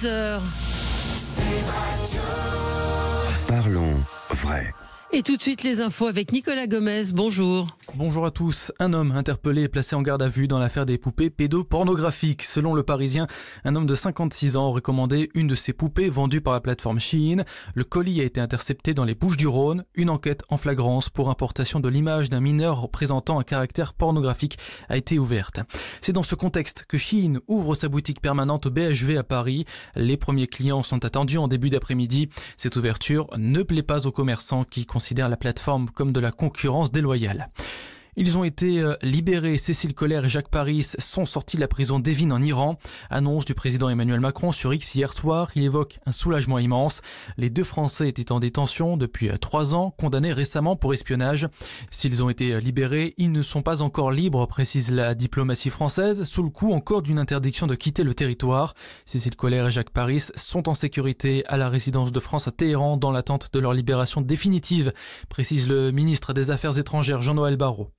10h. Parlons vrai. Et tout de suite les infos avec Nicolas Gomez. Bonjour. Bonjour à tous. Un homme interpellé et placé en garde à vue dans l'affaire des poupées pédopornographiques. Selon Le Parisien, un homme de 56 ans aurait commandé une de ces poupées vendues par la plateforme Shein. Le colis a été intercepté dans les Bouches-du-Rhône. Une enquête en flagrance pour importation de l'image d'un mineur présentant un caractère pornographique a été ouverte. C'est dans ce contexte que Shein ouvre sa boutique permanente au BHV à Paris. Les premiers clients sont attendus en début d'après-midi. Cette ouverture ne plaît pas aux commerçants qui considèrent la plateforme comme de la concurrence déloyale. Ils ont été libérés. Cécile Collère et Jacques Paris sont sortis de la prison d'Evin en Iran. Annonce du président Emmanuel Macron sur X hier soir. Il évoque un soulagement immense. Les deux Français étaient en détention depuis 3 ans, condamnés récemment pour espionnage. S'ils ont été libérés, ils ne sont pas encore libres, précise la diplomatie française, sous le coup encore d'une interdiction de quitter le territoire. Cécile Collère et Jacques Paris sont en sécurité à la résidence de France à Téhéran dans l'attente de leur libération définitive, précise le ministre des Affaires étrangères Jean-Noël Barrot.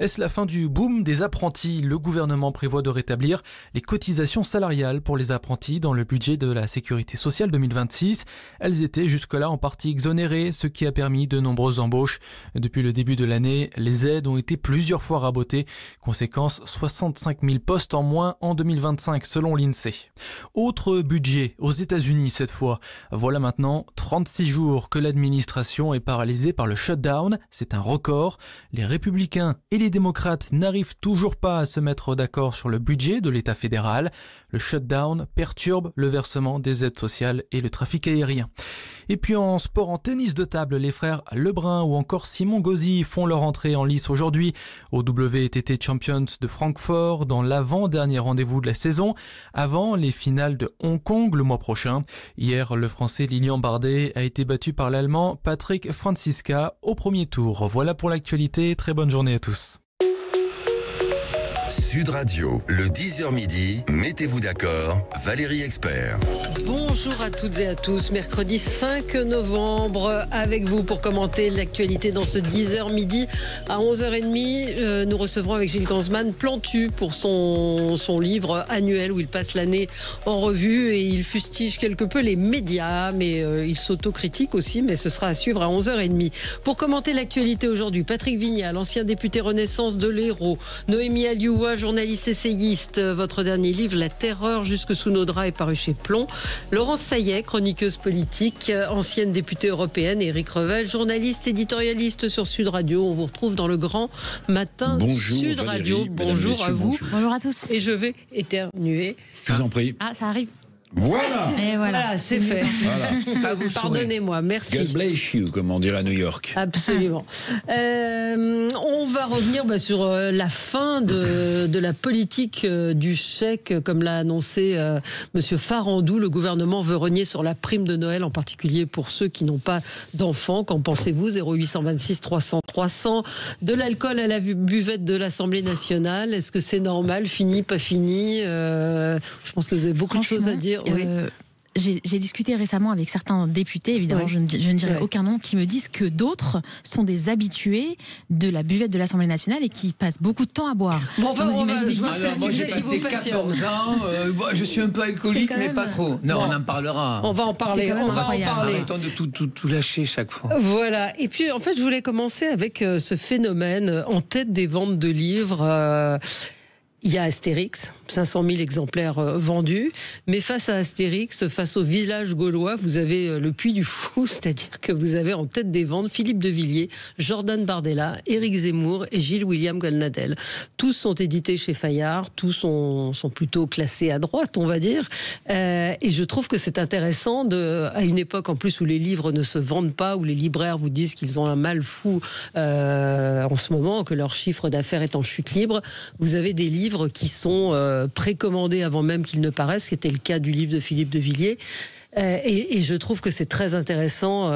Est-ce la fin du boom des apprentis ? Le gouvernement prévoit de rétablir les cotisations salariales pour les apprentis dans le budget de la Sécurité sociale 2026. Elles étaient jusque-là en partie exonérées, ce qui a permis de nombreuses embauches. Depuis le début de l'année, les aides ont été plusieurs fois rabotées. Conséquence, 65 000 postes en moins en 2025 selon l'INSEE. Autre budget, aux États-Unis cette fois. Voilà maintenant 36 jours que l'administration est paralysée par le shutdown. C'est un record. Les républicains et les démocrates n'arrivent toujours pas à se mettre d'accord sur le budget de l'État fédéral. Le shutdown perturbe le versement des aides sociales et le trafic aérien. Et puis en sport, en tennis de table, les frères Lebrun ou encore Simon Gauzy font leur entrée en lice aujourd'hui au WTT Champions de Francfort dans l'avant-dernier rendez-vous de la saison, avant les finales de Hong Kong le mois prochain. Hier, le Français Lilian Bardet a été battu par l'Allemand Patrick Franziska au premier tour. Voilà pour l'actualité, très bonne journée à tous. Sud Radio, le 10h midi, mettez-vous d'accord, Valérie Expert. Bonjour à toutes et à tous. Mercredi 5 novembre, avec vous pour commenter l'actualité dans ce 10h midi. À 11h30, nous recevrons avec Gilles Gansman Plantu pour son livre annuel où il passe l'année en revue et il fustige quelque peu les médias, mais il s'autocritique aussi, mais ce sera à suivre à 11h30. Pour commenter l'actualité aujourd'hui, Patrick Vignal, ancien député Renaissance de l'Hérault, Noémie Alioua, journaliste essayiste. Votre dernier livre, La Terreur jusque sous nos draps, est paru chez Plomb. Laurence Saillet, chroniqueuse politique, ancienne députée européenne. Éric Revel, journaliste éditorialiste sur Sud Radio. On vous retrouve dans le grand matin bonjour, Sud Valérie, Radio. Bonjour à vous. Bonjour à tous. Et je vais éternuer. Je vous en prie. Ah, ça arrive. Voilà. Et Voilà, c'est fait. Voilà. Pardonnez-moi, merci. God bless you, comme on dirait à New York. Absolument. On va revenir sur la fin de la politique du chèque, comme l'a annoncé Monsieur Farandou. Le gouvernement veut rogner sur la prime de Noël, en particulier pour ceux qui n'ont pas d'enfants. Qu'en pensez-vous ? 0826 300 300. De l'alcool à la buvette de l'Assemblée nationale. Est-ce que c'est normal ? Fini, pas fini ? Je pense que vous avez beaucoup de choses à dire. Oui. J'ai discuté récemment avec certains députés, évidemment, Ouais. je ne dirai aucun nom, qui me disent que d'autres sont des habitués de la buvette de l'Assemblée nationale et qui passent beaucoup de temps à boire. Bon, Donc, vous imaginez bien que c'est un Moi, j'ai sujet qui vous passé passionne. 14 ans, je suis un peu alcoolique, C'est quand mais même- pas trop. Non, Bon. on en parlera. On va en parler. C'est quand même On va en incroyable. parler. Arrêtons de tout lâcher chaque fois. Voilà. Et puis, en fait, je voulais commencer avec ce phénomène en tête des ventes de livres. Il y a Astérix, 500 000 exemplaires vendus. Mais face à Astérix, face au village gaulois, vous avez le Puy du Fou, c'est-à-dire que vous avez en tête des ventes Philippe de Villiers, Jordan Bardella, Éric Zemmour et Gilles William Golnadel. Tous sont édités chez Fayard, tous sont plutôt classés à droite, on va dire. Et je trouve que c'est intéressant, à une époque en plus où les livres ne se vendent pas, où les libraires vous disent qu'ils ont un mal fou en ce moment, que leur chiffre d'affaires est en chute libre. Vous avez des livres qui sont précommandés avant même qu'ils ne paraissent, ce qui était le cas du livre de Philippe de Villiers. Et je trouve que c'est très intéressant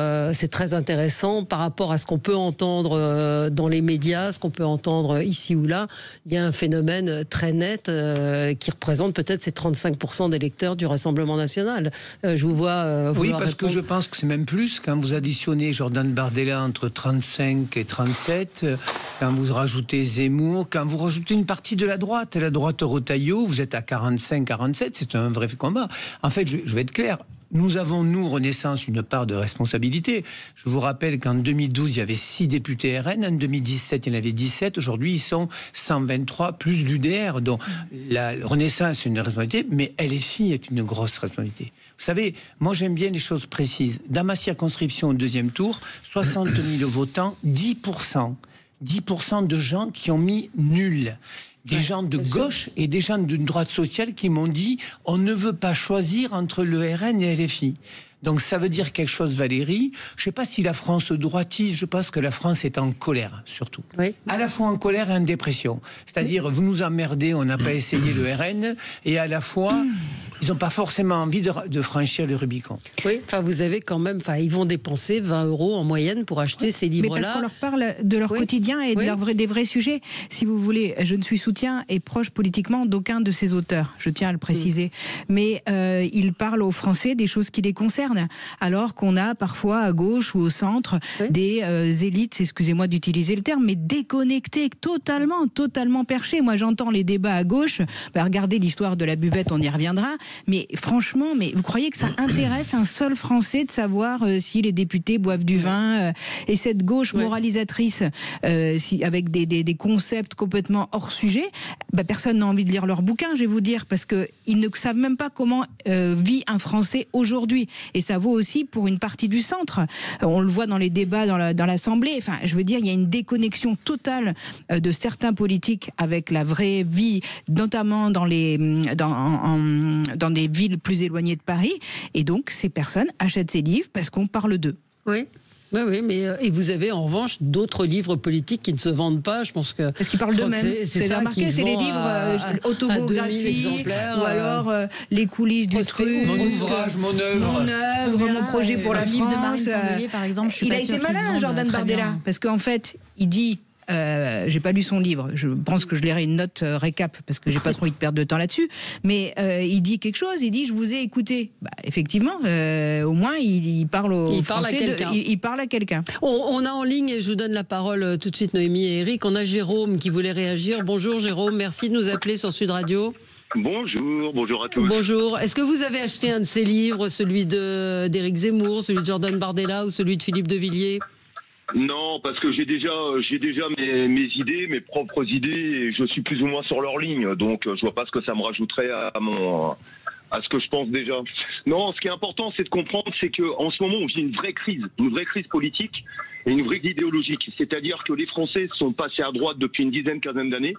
par rapport à ce qu'on peut entendre dans les médias, ce qu'on peut entendre ici ou là. Il y a un phénomène très net qui représente peut-être ces 35% des électeurs du Rassemblement national. Je vous vois oui, parce répondre. que je pense que c'est même plus quand vous additionnez Jordan Bardella entre 35 et 37, quand vous rajoutez Zemmour, quand vous rajoutez une partie de la droite Retailleau, vous êtes à 45-47, c'est un vrai combat. En fait, je vais être clair. Nous avons, nous, Renaissance, une part de responsabilité. Je vous rappelle qu'en 2012, il y avait 6 députés RN. En 2017, il y en avait 17. Aujourd'hui, ils sont 123, plus l'UDR. Donc, la Renaissance, c'est une responsabilité, mais LFI est une grosse responsabilité. Vous savez, moi, j'aime bien les choses précises. Dans ma circonscription, au deuxième tour, 60 000 votants, 10%. 10% de gens qui ont mis nul. Des gens de gauche et des gens d'une droite sociale qui m'ont dit on ne veut pas choisir entre le RN et LFI. Donc ça veut dire quelque chose, Valérie. Je ne sais pas si la France droitise, je pense que la France est en colère, surtout. Oui. À la fois en colère et en dépression. C'est-à-dire, vous nous emmerdez, on n'a pas essayé le RN, et à la fois, ils n'ont pas forcément envie de franchir le Rubicon. Oui, enfin vous avez quand même, ils vont dépenser 20 € en moyenne pour acheter ces livres-là. Mais parce qu'on leur parle de leur quotidien et des vrais sujets. Si vous voulez, je ne suis soutien et proche politiquement d'aucun de ces auteurs, je tiens à le préciser. Mais ils parlent aux Français des choses qui les concernent. Alors qu'on a parfois à gauche ou au centre des élites, excusez-moi d'utiliser le terme, mais déconnectées, totalement perchées. Moi j'entends les débats à gauche, regardez l'histoire de la buvette, on y reviendra, mais franchement, vous croyez que ça intéresse un seul Français de savoir si les députés boivent du vin et cette gauche moralisatrice avec des concepts complètement hors sujet, personne n'a envie de lire leur bouquin, je vais vous dire, parce qu'ils ne savent même pas comment vit un Français aujourd'hui. Et ça vaut aussi pour une partie du centre. On le voit dans les débats dans l'Assemblée. Enfin, je veux dire, il y a une déconnexion totale de certains politiques avec la vraie vie, notamment dans des villes plus éloignées de Paris. Et donc, ces personnes achètent ces livres parce qu'on parle d'eux. Oui. Oui, mais et vous avez en revanche d'autres livres politiques qui ne se vendent pas, je pense que... Parce qu'ils parlent d'eux-mêmes, c'est remarqué, c'est les livres autobiographiques, ou alors les coulisses du truc, mon ouvrage, mon œuvre, mon projet pour la France. Le livre de Marine Sandelier, par exemple, il a été malin, Jordan Bardella, parce qu'en fait, il dit... j'ai pas lu son livre, je pense que je lirai une note récap parce que j'ai pas trop envie de perdre de temps là-dessus, mais il dit quelque chose, il dit je vous ai écouté. Effectivement, au moins il parle il parle à quelqu'un. On a en ligne, et je vous donne la parole tout de suite, Noémie et Eric, on a Jérôme qui voulait réagir. Bonjour Jérôme, merci de nous appeler sur Sud Radio. Bonjour à tous. Bonjour, est-ce que vous avez acheté un de ces livres, celui d'Éric Zemmour, celui de Jordan Bardella ou celui de Philippe de Villiers ? Non, parce que j'ai déjà mes idées, mes propres idées, et je suis plus ou moins sur leur ligne, donc je vois pas ce que ça me rajouterait à ce que je pense déjà. Non, ce qui est important, c'est de comprendre, c'est que en ce moment, on vit une vraie crise politique et une vraie idéologique. C'est-à-dire que les Français sont passés à droite depuis une quinzaine d'années.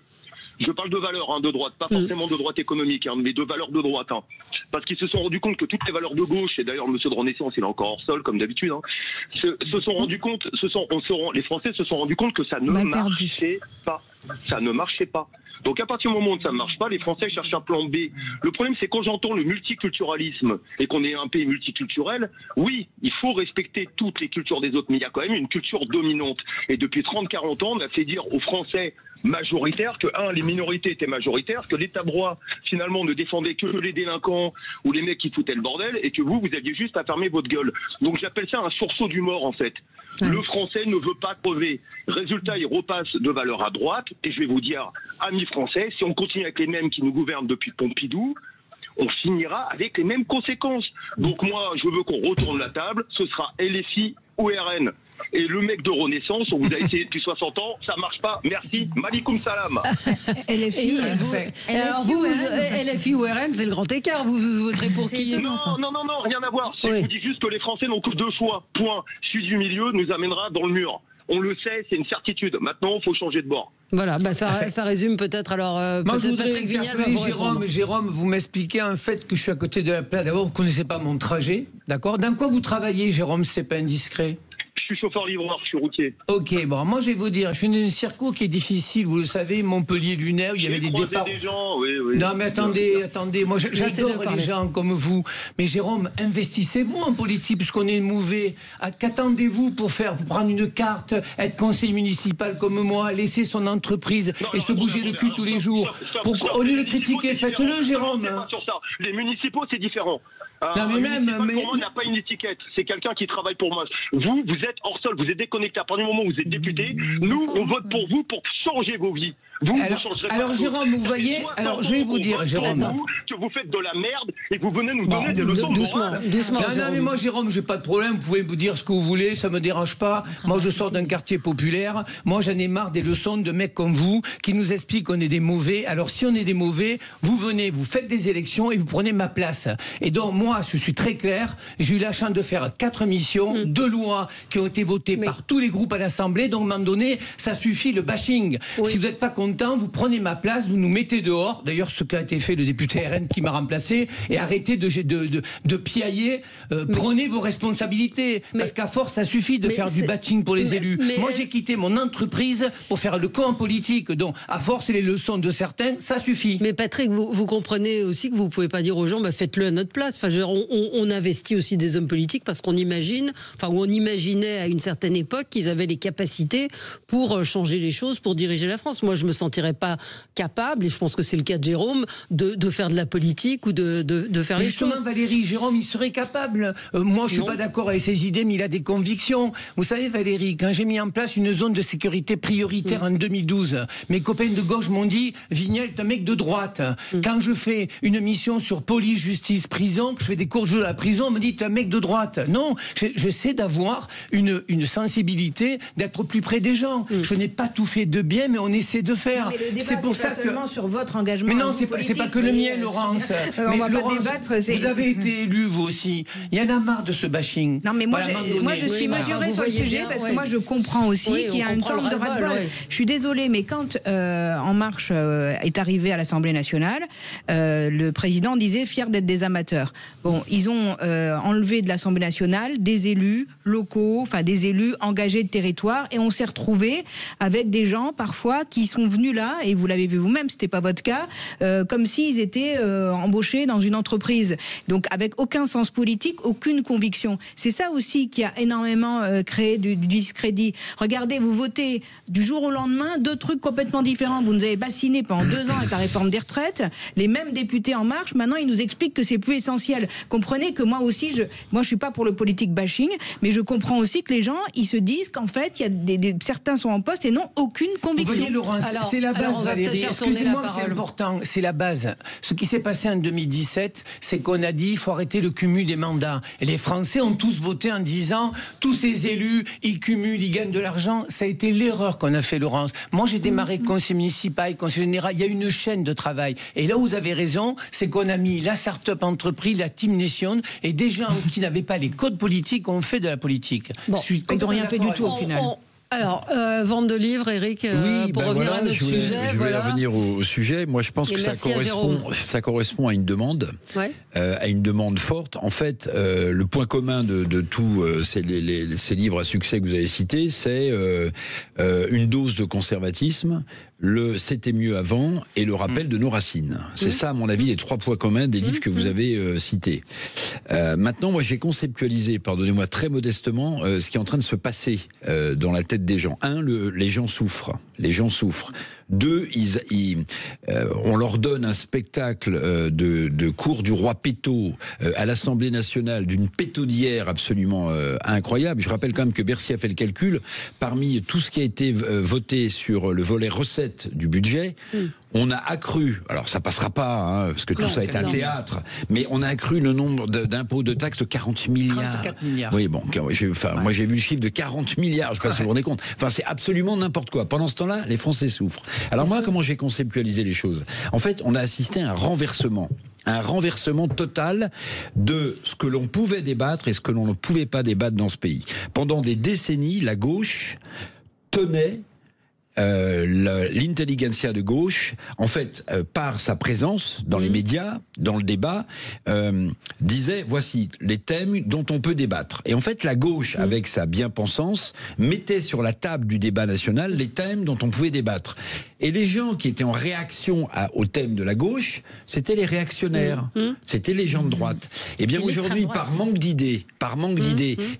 Je parle de valeurs de droite, pas forcément de droite économique, mais de valeurs de droite. Parce qu'ils se sont rendus compte que toutes les valeurs de gauche, et d'ailleurs le monsieur de Renaissance, il est encore hors sol, comme d'habitude, se sont rendus compte, les Français se sont rendus compte que ça ne marchait pas. Ça ne marchait pas. Donc à partir du moment où ça ne marche pas, les Français cherchent un plan B. Le problème, c'est quand j'entends le multiculturalisme et qu'on est un pays multiculturel, oui, il faut respecter toutes les cultures des autres, mais il y a quand même une culture dominante. Et depuis 30-40 ans, on a fait dire aux Français majoritaires que, les minorités étaient majoritaires, que l'État droit, finalement, ne défendait que les délinquants ou les mecs qui foutaient le bordel, et que vous aviez juste à fermer votre gueule. Donc j'appelle ça un sursaut d'humeur, en fait. Le Français ne veut pas crever. Résultat, il repasse de valeur à droite, et je vais vous dire, amis français, si on continue avec les mêmes qui nous gouvernent depuis Pompidou, on finira avec les mêmes conséquences. Donc moi, je veux qu'on retourne la table, ce sera LFI ou RN. Et le mec de Renaissance, on vous a essayé depuis 60 ans, ça marche pas, merci, malikoum salam. LFI, LFI ou RN, c'est le grand écart, vous voterez pour qui? Non, rien à voir. Je vous dis juste que les Français n'ont que deux choix, point. Celui du milieu nous amènera dans le mur. On le sait, c'est une certitude. Maintenant, il faut changer de bord. Voilà, ça résume peut-être alors. Moi, je voudrais interpeller Jérôme, vous m'expliquez un fait que je suis à côté de la plage. D'abord, vous ne connaissez pas mon trajet, d'accord? Dans quoi vous travaillez, Jérôme, si c'est pas indiscret? Je suis chauffeur-livreur, je suis routier. Ok, bon, moi je vais vous dire, je suis dans un circuit qui est difficile, vous le savez, Montpellier-Lunel, où il y avait des départs. Des gens, oui. Non mais attendez, moi j'adore les gens comme vous. Mais Jérôme, investissez-vous en politique puisqu'on est mauvais. Qu'attendez-vous pour prendre une carte, être conseiller municipal comme moi, laisser son entreprise et se bouger le cul tous les jours? Au lieu de critiquer, faites-le, Jérôme. Les municipaux, c'est différent. Non mais même, pour moi, n'a pas une étiquette. C'est quelqu'un qui travaille pour moi. Vous êtes hors sol, vous êtes déconnecté. À partir du moment où vous êtes député, nous, on vote pour vous pour changer vos vies. Vous changerez pas. Alors Jérôme, vous voyez, alors je vais vous dire, Jérôme, que vous faites de la merde et que vous venez nous donner des leçons. Doucement. Non, mais moi, Jérôme, j'ai pas de problème. Vous pouvez vous dire ce que vous voulez, ça me dérange pas. Moi, je sors d'un quartier populaire. Moi, j'en ai marre des leçons de mecs comme vous qui nous expliquent qu'on est des mauvais. Alors, si on est des mauvais, vous venez, vous faites des élections et vous prenez ma place. Et donc, moi, je suis très clair. J'ai eu la chance de faire 4 missions, 2 lois qui ont été votées par tous les groupes à l'Assemblée. Donc, à un moment donné, ça suffit le bashing. Si vous n'êtes pas content, vous prenez ma place, vous nous mettez dehors. D'ailleurs, ce qu'a été fait le député RN qui m'a remplacé, et arrêtez de piailler. Prenez vos responsabilités. Parce qu'à force, ça suffit de faire du bashing pour les élus. Moi, j'ai quitté mon entreprise pour faire le camp politique. Donc, à force, les leçons de certains, ça suffit. Mais Patrick, vous comprenez aussi que vous ne pouvez pas dire aux gens, faites-le à notre place. Enfin, on investit aussi des hommes politiques parce qu'on imagine, on imaginait à une certaine époque qu'ils avaient les capacités pour changer les choses, pour diriger la France. Moi, je me sentirais pas capable, et je pense que c'est le cas de Jérôme, de faire de la politique ou de faire les justement, choses. Valérie, Jérôme, il serait capable. Moi, je suis pas d'accord avec ses idées, mais il a des convictions. Vous savez, Valérie, quand j'ai mis en place une zone de sécurité prioritaire en 2012, mes copains de gauche m'ont dit, Vignal est un mec de droite. Quand je fais une mission sur police, justice, prison, que je fais des cours de la prison, on me dit, t'es un mec de droite. Non, j'essaie d'avoir une sensibilité, d'être plus près des gens. Je n'ai pas tout fait de bien, mais on essaie de faire. C'est pour ça que seulement sur votre engagement. Mais non, c'est pas que le mien, Laurence. On va pas débattre. Vous avez été élu, vous aussi. Il y en a marre de ce bashing. Non, mais moi, je suis mesurée sur le sujet parce que moi, je comprends aussi qu'il y a une forme de ras-le-bol. Je suis désolée, mais quand En Marche est arrivé à l'Assemblée nationale, le président disait fier d'être des amateurs. Bon, ils ont enlevé de l'Assemblée nationale des élus locaux, enfin des élus engagés de territoire, et on s'est retrouvé avec des gens parfois qui sont venus là, et vous l'avez vu vous-même, c'était pas votre cas, comme s'ils étaient embauchés dans une entreprise. Donc avec aucun sens politique, aucune conviction. C'est ça aussi qui a énormément créé du discrédit. Regardez, vous votez du jour au lendemain 2 trucs complètement différents. Vous nous avez bassiné pendant 2 ans avec la réforme des retraites. Les mêmes députés En Marche, maintenant, ils nous expliquent que c'est plus essentiel. Comprenez que moi aussi, moi je suis pas pour le politique bashing, mais je comprends aussi que les gens, ils se disent qu'en fait, il y a certains sont en poste et n'ont aucune conviction. Vous voyez, Laurence, c'est la base, Valérie. Excusez-moi, c'est important. C'est la base. Ce qui s'est passé en 2017, c'est qu'on a dit il faut arrêter le cumul des mandats. Et les Français ont tous voté en disant tous ces élus, ils cumulent, ils gagnent de l'argent. Ça a été l'erreur qu'on a fait, Laurence. Moi, j'ai démarré conseil municipal, conseil général. Il y a une chaîne de travail. Et là où vous avez raison, c'est qu'on a mis la start-up entreprise, la Team Nation, et des gens qui n'avaient pas les codes politiques ont fait de la politique. Bon, ils n'ont rien fait du tout au final. Alors, vente de livres, Eric, pour revenir à notre sujet. Je vais revenir au sujet. Moi, je pense que ça correspond à une demande, à une demande forte. En fait, le point commun de tous ces livres à succès que vous avez cités, c'est une dose de conservatisme, le c'était mieux avant et le rappel de nos racines. C'est ça, à mon avis, les 3 points communs des livres que vous avez cités. Maintenant, moi, j'ai conceptualisé, pardonnez-moi très modestement, ce qui est en train de se passer dans la tête des gens. 1, les gens souffrent. Les gens souffrent. 2, on leur donne un spectacle de cours du roi Péto à l'Assemblée nationale, d'une pétaudière absolument incroyable. Je rappelle quand même que Bercy a fait le calcul. Parmi tout ce qui a été voté sur le volet recettes du budget, on a accru, alors ça passera pas, hein, parce que tout ça est un théâtre, mais on a accru le nombre d'impôts de taxes de 40 milliards. 34 milliards. Oui, bon, moi j'ai vu le chiffre de 40 milliards, je ne sais pas si vous vous rendez compte. Enfin, c'est absolument n'importe quoi. Pendant ce temps-là, les Français souffrent. Alors moi, comment j'ai conceptualisé les choses ? En fait, on a assisté à un renversement total de ce que l'on pouvait débattre et ce que l'on ne pouvait pas débattre dans ce pays. Pendant des décennies, la gauche tenait l'intelligentsia de gauche, en fait, par sa présence dans les médias, dans le débat, disait voici les thèmes dont on peut débattre. Et en fait, la gauche, avec sa bien-pensance, mettait sur la table du débat national les thèmes dont on pouvait débattre. Et les gens qui étaient en réaction au thème de la gauche, c'était les réactionnaires, c'était les gens de droite. Et bien aujourd'hui, par manque d'idées,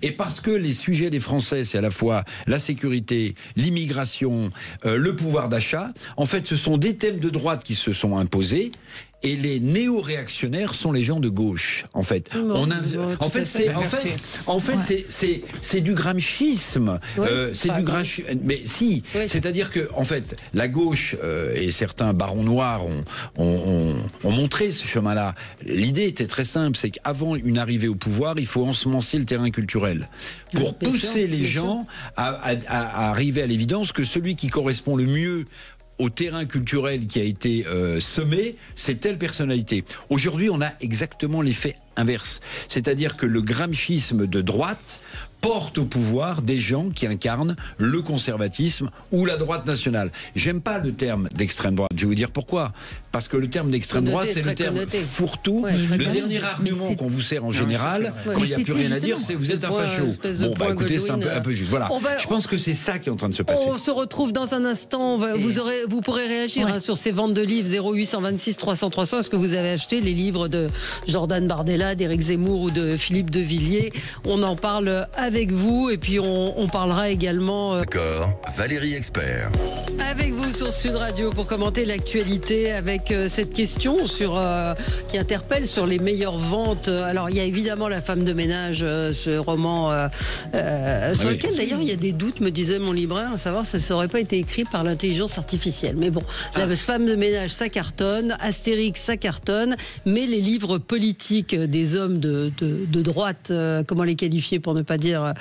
et parce que les sujets des Français, c'est à la fois la sécurité, l'immigration, le pouvoir d'achat, en fait, ce sont des thèmes de droite qui se sont imposés. Et les néo-réactionnaires sont les gens de gauche, en fait. C'est du gramscisme. C'est du gramscisme. Mais si, c'est-à-dire que, en fait, la gauche et certains barons noirs ont montré ce chemin-là. L'idée était très simple, c'est qu'avant une arrivée au pouvoir, il faut ensemencer le terrain culturel pour pousser les gens à arriver à l'évidence que celui qui correspond le mieux au terrain culturel qui a été semé, c'est telle personnalité. Aujourd'hui, on a exactement l'effet inverse. C'est-à-dire que le gramscisme de droite porte au pouvoir des gens qui incarnent le conservatisme ou la droite nationale. J'aime pas le terme d'extrême droite. Je vais vous dire pourquoi. Parce que le terme d'extrême droite, c'est le terme fourre-tout. Le dernier argument qu'on vous sert en général, quand il n'y a plus rien à dire, c'est vous êtes un facho. Bon, bah écoutez, c'est un peu juste. Voilà. Je pense que c'est ça qui est en train de se passer. On se retrouve dans un instant. Vous pourrez réagir sur ces ventes de livres 0826 300 300. Est-ce que vous avez acheté les livres de Jordan Bardella, d'Éric Zemmour ou de Philippe de Villiers? On en parle avec vous et puis on parlera également D'accord, Valérie Expert avec vous sur Sud Radio pour commenter l'actualité avec cette question qui interpelle sur les meilleures ventes. Alors il y a évidemment La femme de ménage, ce roman sur lequel d'ailleurs il y a des doutes, me disait mon libraire, à savoir ça n'aurait pas été écrit par l'intelligence artificielle. Mais bon, La femme de ménage ça cartonne, Astérix ça cartonne, mais les livres politiques des hommes de droite, comment les qualifier pour ne pas dire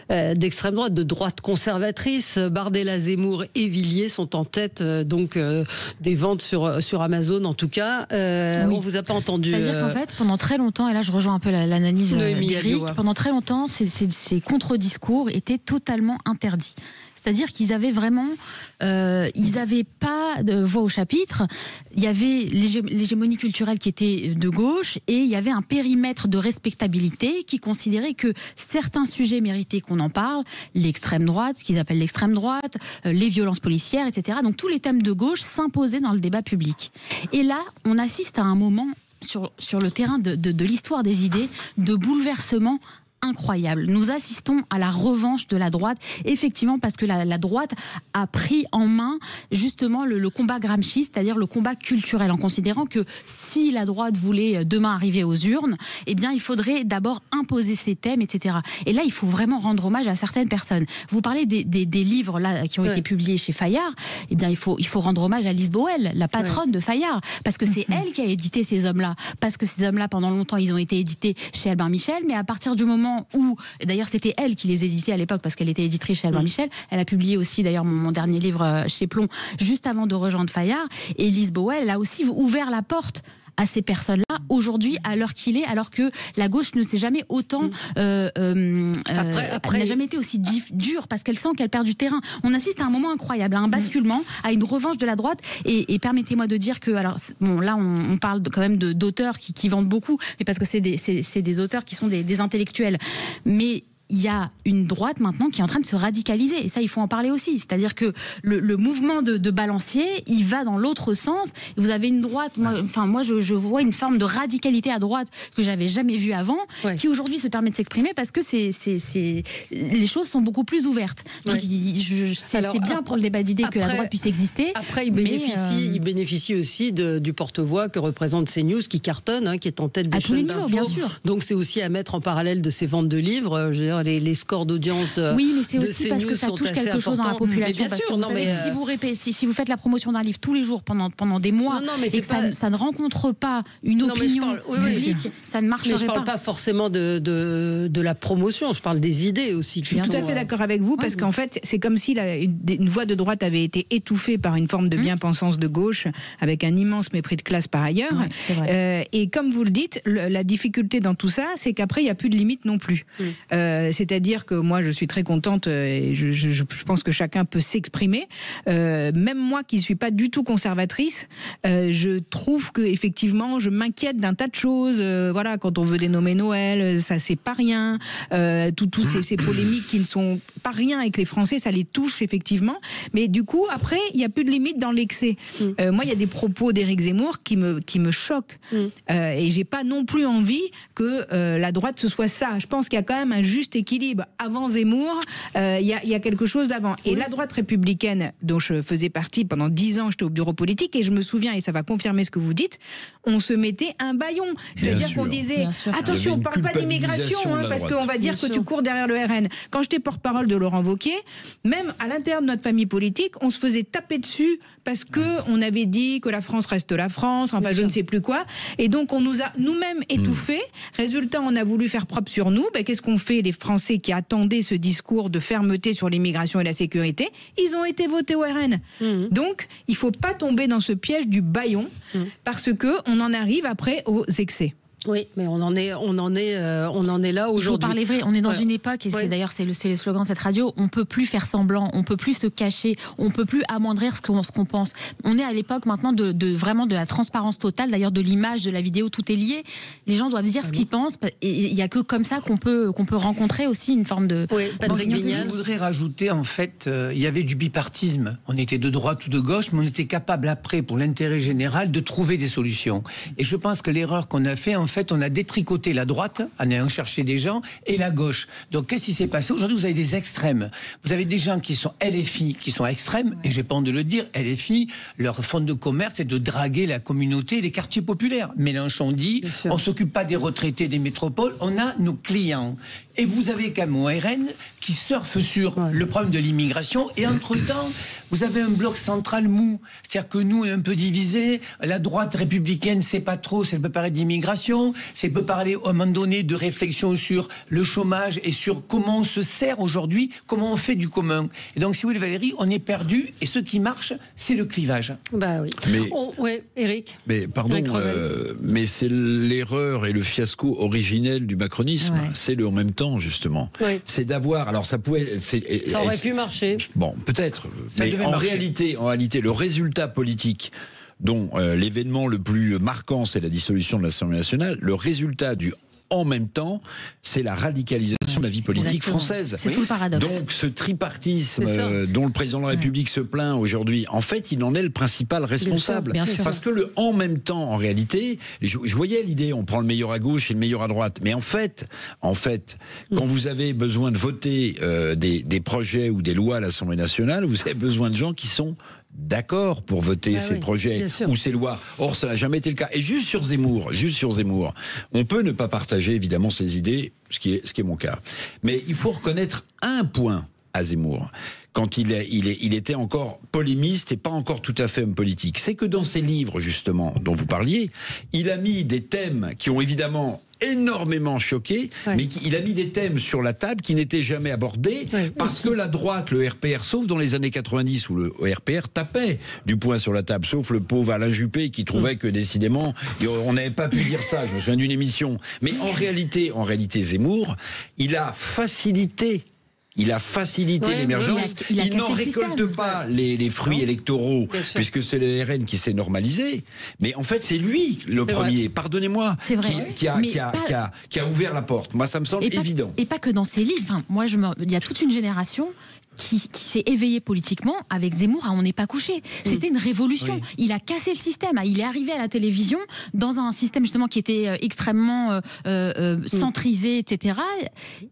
d'extrême droite, de droite conservatrice, Bardella, Zemmour et Villiers sont en tête des ventes sur Amazon en tout cas. On vous a pas entendu. C'est-à-dire qu'en fait, pendant très longtemps, et là je rejoins un peu l'analyse d'Éric, pendant très longtemps, ces contre-discours étaient totalement interdits. C'est-à-dire qu'ils avaient vraiment, ils n'avaient pas de voix au chapitre. Il y avait l'hégémonie culturelle qui était de gauche et il y avait un périmètre de respectabilité qui considérait que certains sujets méritaient qu'on en parle, l'extrême droite, ce qu'ils appellent l'extrême droite, les violences policières, etc. Donc tous les thèmes de gauche s'imposaient dans le débat public. Et là, on assiste à un moment sur le terrain de l'histoire des idées, de bouleversement incroyable. Nous assistons à la revanche de la droite, effectivement parce que la droite a pris en main justement le combat gramsciste, c'est-à-dire le combat culturel, en considérant que si la droite voulait demain arriver aux urnes, eh bien il faudrait d'abord imposer ses thèmes, etc. Et là, il faut vraiment rendre hommage à certaines personnes. Vous parlez des livres là qui ont été publiés chez Fayard, eh bien il faut rendre hommage à Lise Boel, la patronne de Fayard, parce que c'est elle qui a édité ces hommes-là, parce que ces hommes-là, pendant longtemps, ils ont été édités chez Albin Michel, mais à partir du moment où, d'ailleurs c'était elle qui les éditait à l'époque parce qu'elle était éditrice chez Albin Michel, elle a publié aussi d'ailleurs mon dernier livre chez Plomb juste avant de rejoindre Fayard, et Lise Boel, elle a aussi ouvert la porte à ces personnes-là, aujourd'hui, à l'heure qu'il est, alors que la gauche ne s'est jamais autant... elle n'a jamais été aussi dure, parce qu'elle sent qu'elle perd du terrain. On assiste à un moment incroyable, à un basculement, à une revanche de la droite, et permettez-moi de dire que... Alors, bon, là, on parle quand même d'auteurs qui vendent beaucoup, mais parce que c'est des auteurs qui sont des intellectuels. Mais... il y a une droite maintenant qui est en train de se radicaliser, et ça il faut en parler aussi, c'est-à-dire que le mouvement de balancier, il va dans l'autre sens. Vous avez une droite, moi je vois une forme de radicalité à droite que j'avais jamais vue avant, qui aujourd'hui se permet de s'exprimer parce que les choses sont beaucoup plus ouvertes. Donc c'est bien pour le débat d'idées que la droite puisse exister. Après il bénéficie aussi du porte-voix que représente CNews qui cartonne, qui est en tête des chaînes d'infos. Bien sûr. Donc c'est aussi à mettre en parallèle de ces ventes de livres. Je veux dire, les scores d'audience. Oui, mais c'est aussi parce que ça touche quelque chose dans la population. Parce que vous savez, si vous faites la promotion d'un livre tous les jours pendant des mois, et que ça ne rencontre pas une opinion publique, ça ne marcherait pas. Mais je ne parle pas forcément de la promotion, je parle des idées aussi. Je suis tout à fait d'accord avec vous, parce qu'en fait, c'est comme si une voix de droite avait été étouffée par une forme de bien-pensance de gauche, avec un immense mépris de classe par ailleurs. Et comme vous le dites, la difficulté dans tout ça, c'est qu'après, il n'y a plus de limite non plus. C'est-à-dire que moi, je suis très contente et je pense que chacun peut s'exprimer. Même moi qui ne suis pas du tout conservatrice, je trouve que effectivement, je m'inquiète d'un tas de choses. Voilà, quand on veut dénommer Noël, ça c'est pas rien. Tous ces polémiques qui ne sont pas rien avec les Français, ça les touche effectivement. Mais du coup, après, il n'y a plus de limite dans l'excès. Moi, il y a des propos d'Éric Zemmour qui me choquent. Et j'ai pas non plus envie que la droite ce soit ça. Je pense qu'il y a quand même un juste équilibre. Avant Zemmour, il y a quelque chose d'avant. Et la droite républicaine, dont je faisais partie pendant 10 ans, j'étais au bureau politique, et je me souviens, et ça va confirmer ce que vous dites, on se mettait un bâillon. C'est-à-dire qu'on disait, attention, on ne parle pas d'immigration, parce qu'on va dire que tu cours derrière le RN. Quand j'étais porte-parole de Laurent Wauquiez, même à l'intérieur de notre famille politique, on se faisait taper dessus parce qu'on avait dit que la France reste la France, enfin je ne sais plus quoi. Et donc on nous a nous-mêmes étouffés. Résultat, on a voulu faire propre sur nous. Ben, qu'est-ce qu'on fait, les Français qui attendaient ce discours de fermeté sur l'immigration et la sécurité? Ils ont été votés au RN. Donc il ne faut pas tomber dans ce piège du bâillon, parce qu'on en arrive après aux excès. Oui, mais on en est là aujourd'hui. Il faut parler vrai. On est dans une époque, et d'ailleurs c'est le slogan de cette radio, on peut plus faire semblant, on peut plus se cacher, on peut plus amoindrir ce qu'on pense. On est à l'époque maintenant vraiment de la transparence totale, d'ailleurs de l'image, de la vidéo, tout est lié. Les gens doivent dire ce qu'ils pensent, et il n'y a que comme ça qu'on peut rencontrer aussi une forme de... Oui, Patrick Vignal. Je voudrais rajouter, en fait, il y avait du bipartisme. On était de droite ou de gauche, mais on était capable après, pour l'intérêt général, de trouver des solutions. Et je pense que l'erreur qu'on a fait, en fait, on a détricoté la droite en allant chercher des gens et la gauche. Donc, qu'est-ce qui s'est passé? Aujourd'hui, vous avez des extrêmes. Vous avez des gens qui sont LFI, qui sont extrêmes, et j'ai pas honte de le dire, LFI, leur fonds de commerce, c'est de draguer la communauté et les quartiers populaires. Mélenchon dit, on s'occupe pas des retraités des métropoles, on a nos clients. Et vous avez quand même au RN qui surfe sur le problème de l'immigration, et entre-temps, vous avez un bloc central mou. C'est-à-dire que nous, on est un peu divisés. La droite républicaine, c'est pas trop, ça peut parler d'immigration, ça peut parler à un moment donné de réflexion sur le chômage et sur comment on se sert aujourd'hui, comment on fait du commun. Et donc, si vous voulez, Valérie, on est perdu, et ce qui marche, c'est le clivage. Bah oui. Mais, Eric. Mais pardon, mais c'est l'erreur et le fiasco originel du macronisme. C'est le en même temps, justement. C'est d'avoir, alors ça pouvait... Ça aurait pu marcher. Bon, peut-être. Mais en réalité, le résultat politique dont l'événement le plus marquant, c'est la dissolution de l'Assemblée nationale, le résultat du en même temps, c'est la radicalisation de la vie politique française. C'est tout le paradoxe. Donc ce tripartisme dont le président de la République se plaint aujourd'hui, en fait, il en est le principal responsable. Bien sûr. Parce que le en même temps, en réalité, je voyais l'idée, on prend le meilleur à gauche et le meilleur à droite. Mais en fait, quand vous avez besoin de voter des projets ou des lois à l'Assemblée nationale, vous avez besoin de gens qui sont d'accord pour voter ces projets ou ces lois. Or, ça n'a jamais été le cas. Et juste sur Zemmour, on peut ne pas partager évidemment ses idées, ce qui est mon cas. Mais il faut reconnaître un point à Zemmour, quand il était encore polémiste et pas encore tout à fait homme politique. C'est que dans ses livres, justement, dont vous parliez, il a mis des thèmes qui ont évidemment énormément choqué, mais il a mis des thèmes sur la table qui n'étaient jamais abordés, parce que la droite, le RPR, sauf dans les années 90 où le RPR tapait du poing sur la table, sauf le pauvre Alain Juppé qui trouvait que décidément on n'avait pas pu dire ça, je me souviens d'une émission. Mais en réalité Zemmour, il a facilité l'émergence. Il n'en récolte pas les fruits électoraux, puisque c'est le RN qui s'est normalisé. Mais en fait, c'est lui le premier, pardonnez-moi, qui a ouvert la porte. Moi, ça me semble évident. Et pas que dans ses livres. Enfin, moi, il y a toute une génération qui s'est éveillé politiquement avec Zemmour à On n'est pas couché. C'était une révolution. Il a cassé le système. Il est arrivé à la télévision dans un système justement qui était extrêmement centrisé, etc.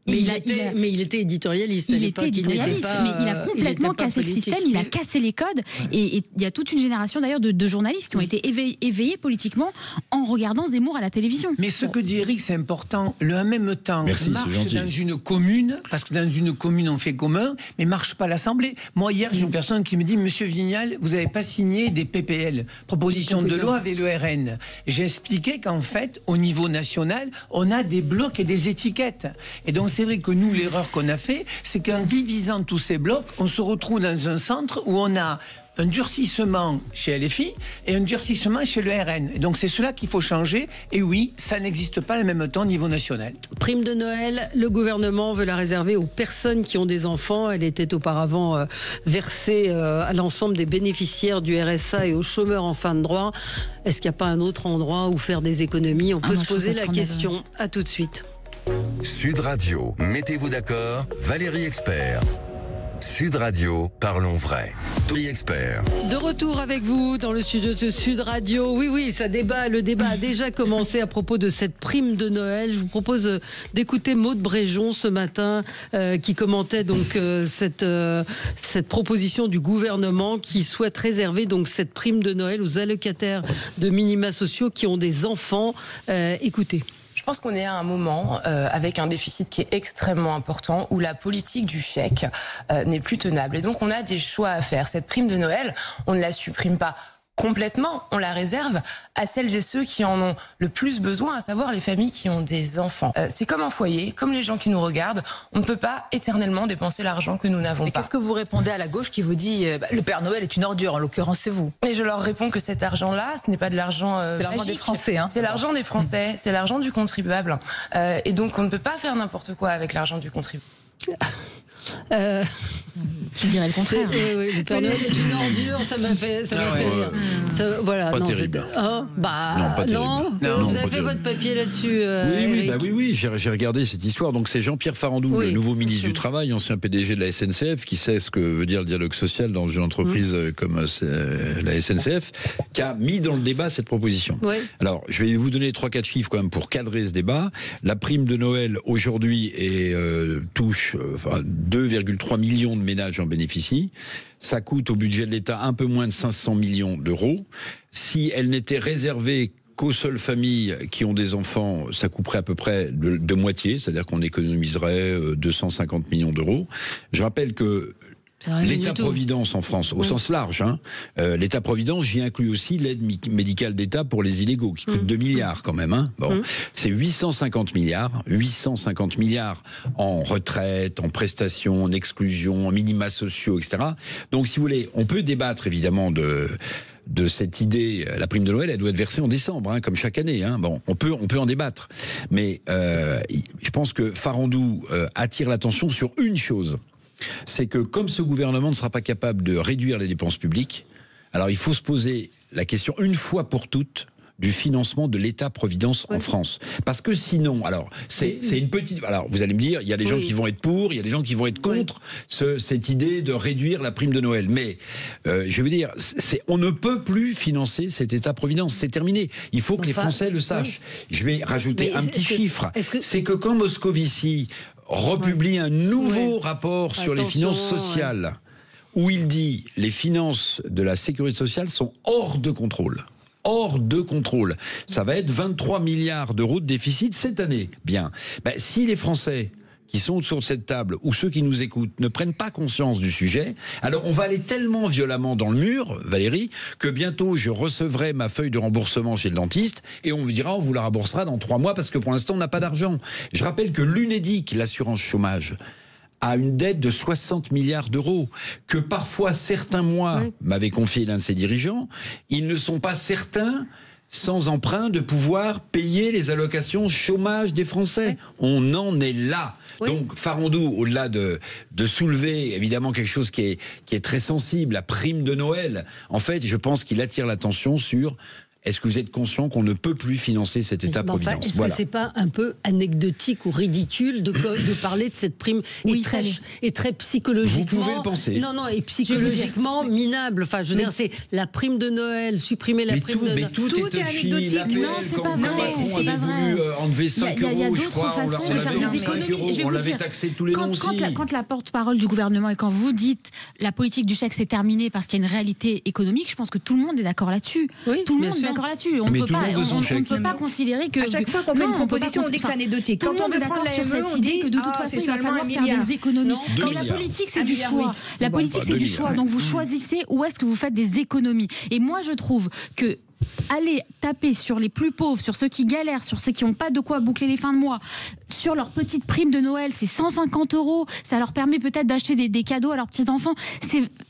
Mais il était éditorialiste. Il était éditorialiste, mais il a complètement cassé le système, il a cassé les codes. Et il y a toute une génération d'ailleurs de journalistes qui ont été éveillés politiquement en regardant Zemmour à la télévision. Mais ce que dit Eric, c'est important. En même temps, marche dans une commune, parce que dans une commune on fait commun, mais marche pas l'Assemblée. Moi, hier, j'ai une personne qui me dit, Monsieur Vignal, vous n'avez pas signé des PPL, propositions de loi avec le RN. J'ai expliqué qu'en fait, au niveau national, on a des blocs et des étiquettes. Et donc, c'est vrai que nous, l'erreur qu'on a fait, c'est qu'en divisant tous ces blocs, on se retrouve dans un centre où on a un durcissement chez LFI et un durcissement chez le RN. Et donc c'est cela qu'il faut changer. Et oui, ça n'existe pas en même temps au niveau national. Prime de Noël, le gouvernement veut la réserver aux personnes qui ont des enfants. Elle était auparavant versée à l'ensemble des bénéficiaires du RSA et aux chômeurs en fin de droit. Est-ce qu'il n'y a pas un autre endroit où faire des économies? On peut se poser la question. À tout de suite. Sud Radio, mettez-vous d'accord, Valérie Expert. Sud Radio, parlons vrai. Valérie Expert. De retour avec vous dans le studio de Sud Radio. Oui, le débat a déjà commencé à propos de cette prime de Noël. Je vous propose d'écouter Maud Bréjon ce matin qui commentait donc cette proposition du gouvernement qui souhaite réserver donc cette prime de Noël aux allocataires de minima sociaux qui ont des enfants. Écoutez. Je pense qu'on est à un moment avec un déficit qui est extrêmement important où la politique du chèque n'est plus tenable. Et donc on a des choix à faire. Cette prime de Noël, on ne la supprime pas complètement, on la réserve à celles et ceux qui en ont le plus besoin, à savoir les familles qui ont des enfants. C'est comme un foyer, comme les gens qui nous regardent, on ne peut pas éternellement dépenser l'argent que nous n'avons pas. Qu'est-ce que vous répondez à la gauche qui vous dit le Père Noël est une ordure, en l'occurrence c'est vous? Et je leur réponds que cet argent-là, ce n'est pas de l'argent c'est l'argent des Français. C'est l'argent des Français, c'est l'argent du contribuable. Et donc on ne peut pas faire n'importe quoi avec l'argent du contribuable. Qui dirait le contraire? Oui, le Père Noël est une ordure, ça m'a fait rire. Voilà, pas terrible. Non, pas terrible. Vous avez fait votre papier là-dessus, Oui, j'ai regardé cette histoire. Donc c'est Jean-Pierre Farandou, le nouveau ministre du Travail, ancien PDG de la SNCF, qui sait ce que veut dire le dialogue social dans une entreprise comme la SNCF, qui a mis dans le débat cette proposition. Oui. Alors, je vais vous donner 3-4 chiffres quand même pour cadrer ce débat. La prime de Noël aujourd'hui touche 2,3 millions de ménages en bénéficient. Ça coûte au budget de l'État un peu moins de 500 millions d'euros. Si elle n'était réservée qu'aux seules familles qui ont des enfants, ça couperait à peu près de moitié, c'est-à-dire qu'on économiserait 250 millions d'euros. Je rappelle que l'État-providence en France, au sens large, l'État-providence, j'y inclus aussi l'aide médicale d'État pour les illégaux, qui coûte 2 milliards quand même. C'est 850 milliards en retraite, en prestations, en exclusion, en minima sociaux, etc. Donc, si vous voulez, on peut débattre évidemment de cette idée. La prime de Noël, elle doit être versée en décembre, comme chaque année. On peut en débattre. Mais je pense que Farandou attire l'attention sur une chose. C'est que comme ce gouvernement ne sera pas capable de réduire les dépenses publiques, alors il faut se poser la question une fois pour toutes du financement de l'État-providence en France. Parce que sinon, alors c'est une petite... Alors vous allez me dire, il y a des gens qui vont être pour, il y a des gens qui vont être contre cette idée de réduire la prime de Noël. Mais je veux dire, on ne peut plus financer cet État-providence. C'est terminé. Il faut que les Français le sachent. Je vais rajouter un petit chiffre. C'est que quand Moscovici republie un nouveau rapport sur les finances sociales, où il dit les finances de la sécurité sociale sont hors de contrôle. Hors de contrôle. Ça va être 23 milliards d'euros de déficit cette année. Bien. Si les Français qui sont autour de cette table, ou ceux qui nous écoutent, ne prennent pas conscience du sujet, alors on va aller tellement violemment dans le mur, Valérie, que bientôt je recevrai ma feuille de remboursement chez le dentiste, et on me dira on vous la remboursera dans 3 mois, parce que pour l'instant on n'a pas d'argent. Je rappelle que l'Unédic, l'assurance chômage, a une dette de 60 milliards d'euros, que parfois certains mois, m'avait confié l'un de ses dirigeants, ils ne sont pas certains, sans emprunt, de pouvoir payer les allocations chômage des Français. On en est là. Donc Farandou, au-delà de soulever évidemment quelque chose qui est très sensible, la prime de Noël, en fait, je pense qu'il attire l'attention sur... Est-ce que vous êtes conscient qu'on ne peut plus financer cet État-providence? Est-ce que c'est pas un peu anecdotique ou ridicule de parler de cette prime et très psychologiquement... Vous pouvez le penser. Non, et psychologiquement minable. Enfin, je veux dire, c'est la prime de Noël, supprimer la prime de Noël. Mais tout est anecdotique. Non, c'est pas vrai. Macron avait voulu enlever 5 euros, il y a d'autres façons de faire des économies. On l'avait taxé tous les noms aussi. Quand la porte-parole du gouvernement et quand vous dites la politique du chèque c'est terminé parce qu'il y a une réalité économique, je pense que tout le monde est d'accord là-dessus. Tout le monde est d'accord là-dessus. On ne peut pas considérer que... À chaque fois qu'on fait une proposition, on dit que c'est anecdotique. Tout le monde est d'accord sur cette idée que de toute façon, il va falloir faire des économies. Mais la politique, c'est du choix. La politique, c'est du choix. Donc vous choisissez où est-ce que vous faites des économies. Et moi, je trouve que aller taper sur les plus pauvres, sur ceux qui galèrent, sur ceux qui n'ont pas de quoi boucler les fins de mois, sur leur petite prime de Noël, c'est 150 €, ça leur permet peut-être d'acheter des cadeaux à leurs petits-enfants.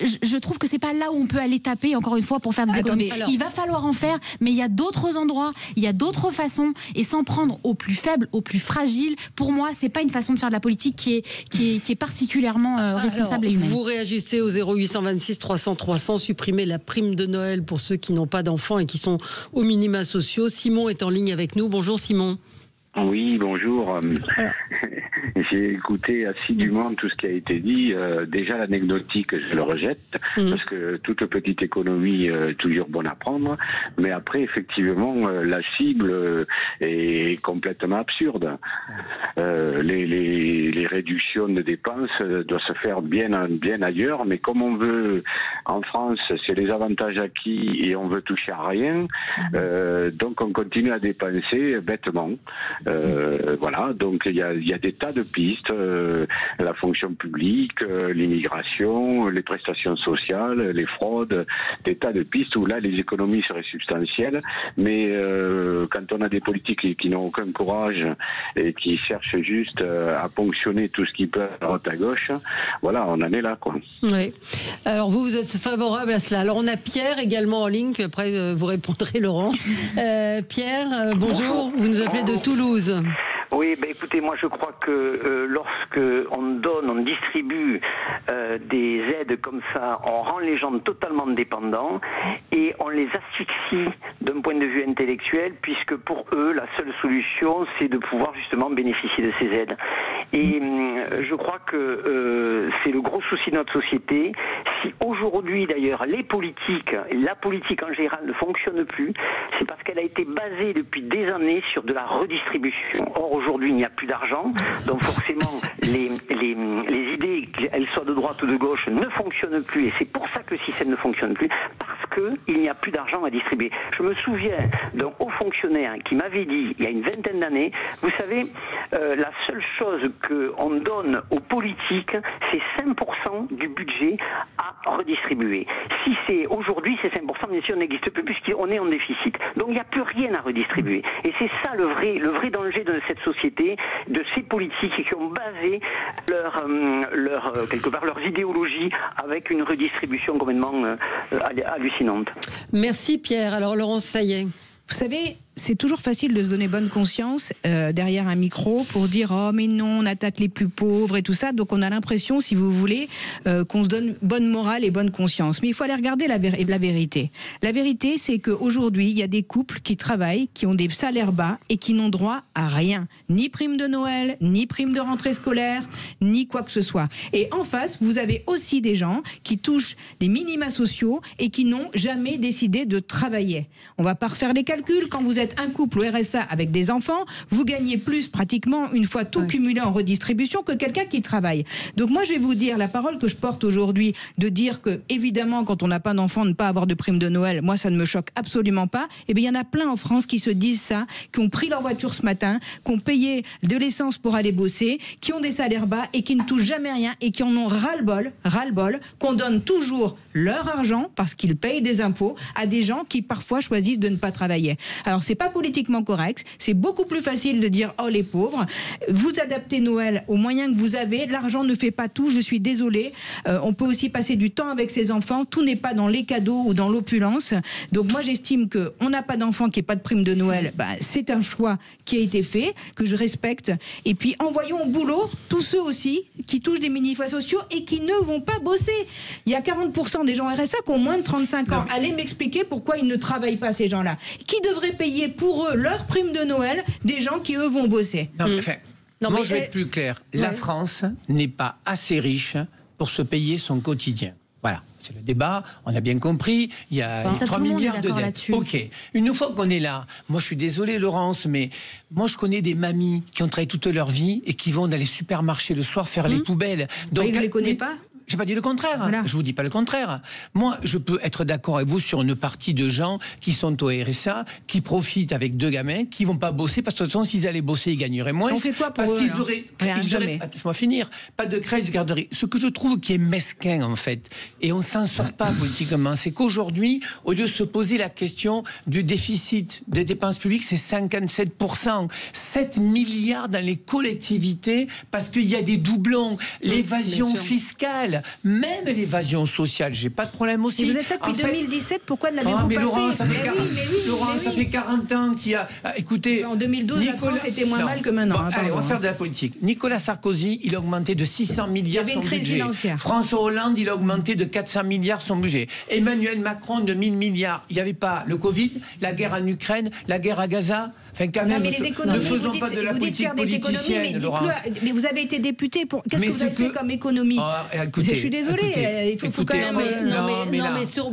Je trouve que c'est pas là où on peut aller taper, encore une fois, pour faire des économies. Il va falloir en faire, mais il y a d'autres endroits, il y a d'autres façons, et sans prendre aux plus faibles, aux plus fragiles. Pour moi, c'est pas une façon de faire de la politique qui est particulièrement responsable et humaine. Vous réagissez au 0826 300 300, supprimer la prime de Noël pour ceux qui n'ont pas d'enfants et qui sont aux minima sociaux. Simon est en ligne avec nous. Bonjour Simon. Oui, bonjour. J'ai écouté assidûment tout ce qui a été dit. Déjà, l'anecdotique, je le rejette, parce que toute petite économie est toujours bonne à prendre. Mais après, effectivement, la cible est complètement absurde. Les réductions de dépenses doivent se faire bien ailleurs. Mais comme on veut, en France, c'est les avantages acquis et on veut toucher à rien. Donc, on continue à dépenser bêtement. Voilà, donc il y a des tas de pistes, la fonction publique, l'immigration, les prestations sociales, les fraudes, des tas de pistes où là les économies seraient substantielles, mais quand on a des politiques qui n'ont aucun courage et qui cherchent juste à ponctionner tout ce qu'ils peuvent à droite à gauche, voilà, on en est là, quoi. Oui. Alors vous êtes favorable à cela. Alors on a Pierre également en ligne, puis après vous répondrez Laurence. Pierre, bonjour, vous nous appelez de Toulouse. Oui, écoutez, moi je crois que lorsque on distribue des aides comme ça, on rend les gens totalement dépendants et on les asphyxie d'un point de vue intellectuel, puisque pour eux, la seule solution, c'est de pouvoir justement bénéficier de ces aides. Et je crois que c'est le gros souci de notre société. Si aujourd'hui, d'ailleurs, les politiques, et la politique en général ne fonctionne plus, c'est parce qu'elle a été basée depuis des années sur de la redistribution. Or, aujourd'hui, il n'y a plus d'argent, donc forcément, les idées, qu'elles soient de droite ou de gauche, ne fonctionnent plus, et c'est pour ça que le système ne fonctionne plus, parce qu'il n'y a plus d'argent à distribuer. Je me souviens d'un haut fonctionnaire qui m'avait dit, il y a une vingtaine d'années, vous savez, la seule chose qu'on donne aux politiques, c'est 5% du budget à redistribuer. Si c'est aujourd'hui, ces 5%, bien sûr, n'existe plus, puisqu'on est en déficit. Donc il n'y a plus rien à redistribuer. Et c'est ça le vrai danger de cette société, de ces politiques qui ont basé quelque part leurs idéologies avec une redistribution complètement hallucinante. Merci Pierre. Alors Laurence, ça y est. Vous savez, c'est toujours facile de se donner bonne conscience derrière un micro pour dire « Oh mais non, on attaque les plus pauvres » et tout ça. Donc on a l'impression, si vous voulez, qu'on se donne bonne morale et bonne conscience. Mais il faut aller regarder la vérité. La vérité, c'est qu'aujourd'hui, il y a des couples qui travaillent, qui ont des salaires bas et qui n'ont droit à rien. Ni prime de Noël, ni prime de rentrée scolaire, ni quoi que ce soit. Et en face, vous avez aussi des gens qui touchent des minima sociaux et qui n'ont jamais décidé de travailler. On va pas refaire les calculs. Quand vous êtes un couple au RSA avec des enfants, vous gagnez plus pratiquement une fois tout cumulé en redistribution que quelqu'un qui travaille. Donc moi je vais vous dire, la parole que je porte aujourd'hui, de dire que évidemment quand on n'a pas d'enfant, ne pas avoir de prime de Noël, moi ça ne me choque absolument pas. Et bien il y en a plein en France qui se disent ça, qui ont pris leur voiture ce matin, qui ont payé de l'essence pour aller bosser, qui ont des salaires bas et qui ne touchent jamais rien et qui en ont ras-le-bol, qu'on donne toujours leur argent parce qu'ils payent des impôts à des gens qui parfois choisissent de ne pas travailler. Alors c'est pas politiquement correct, c'est beaucoup plus facile de dire oh les pauvres, vous adaptez Noël aux moyens que vous avez, l'argent ne fait pas tout, je suis désolée, on peut aussi passer du temps avec ses enfants, tout n'est pas dans les cadeaux ou dans l'opulence. Donc moi j'estime que on n'a pas d'enfant qui n'ait pas de prime de Noël, c'est un choix qui a été fait, que je respecte, et puis envoyons au boulot tous ceux aussi qui touchent des minima sociaux et qui ne vont pas bosser. Il y a 40% des gens RSA qui ont moins de 35 ans. Allez m'expliquer pourquoi ils ne travaillent pas, ces gens-là. Qui devrait payer pour eux leur prime de Noël des gens qui, eux, vont bosser? Moi, je vais être plus clair. La France n'est pas assez riche pour se payer son quotidien. Voilà, c'est le débat, on a bien compris, il y a 3 milliards de dettes. Ok, une fois qu'on est là, moi je suis désolé Laurence, mais moi je connais des mamies qui ont travaillé toute leur vie et qui vont dans les supermarchés le soir faire les poubelles. Donc, vous ne les connaissez pas? j'ai pas dit le contraire. Voilà. Je vous dis pas le contraire. Moi, je peux être d'accord avec vous sur une partie de gens qui sont au RSA, qui profitent avec 2 gamins, qui vont pas bosser parce que de toute façon, s'ils allaient bosser, ils gagneraient moins. On fait quoi pour parce eux, qu'ils auraient, laisse-moi finir, pas de crèche de garderie. Ce que je trouve qui est mesquin en fait, et on s'en sort pas politiquement, c'est qu'aujourd'hui, au lieu de se poser la question du déficit des dépenses publiques, c'est 57%, 7 milliards dans les collectivités parce qu'il y a des doublons, l'évasion fiscale, même l'évasion sociale. J'ai pas de problème aussi. Et vous êtes ça depuis 2017, pourquoi ne l'avez-vous pas Laurent, fait? Laurent, ça fait 40 ans qu'il y a... Écoutez... En 2012, la France était moins mal que maintenant. Bon, allez, on va faire de la politique. Nicolas Sarkozy, il a augmenté de 600 milliards son budget. François Hollande, il a augmenté de 400 milliards son budget. Emmanuel Macron, de 1000 milliards. Il n'y avait pas le Covid, la guerre en Ukraine, la guerre à Gaza... Enfin, quand même, mais les économies, ne faisons pas de la politique politicienne, Laurence. Mais vous avez été député pour... Qu'est-ce que vous avez fait comme économie? Écoutez, je suis désolée. Il faut quand même...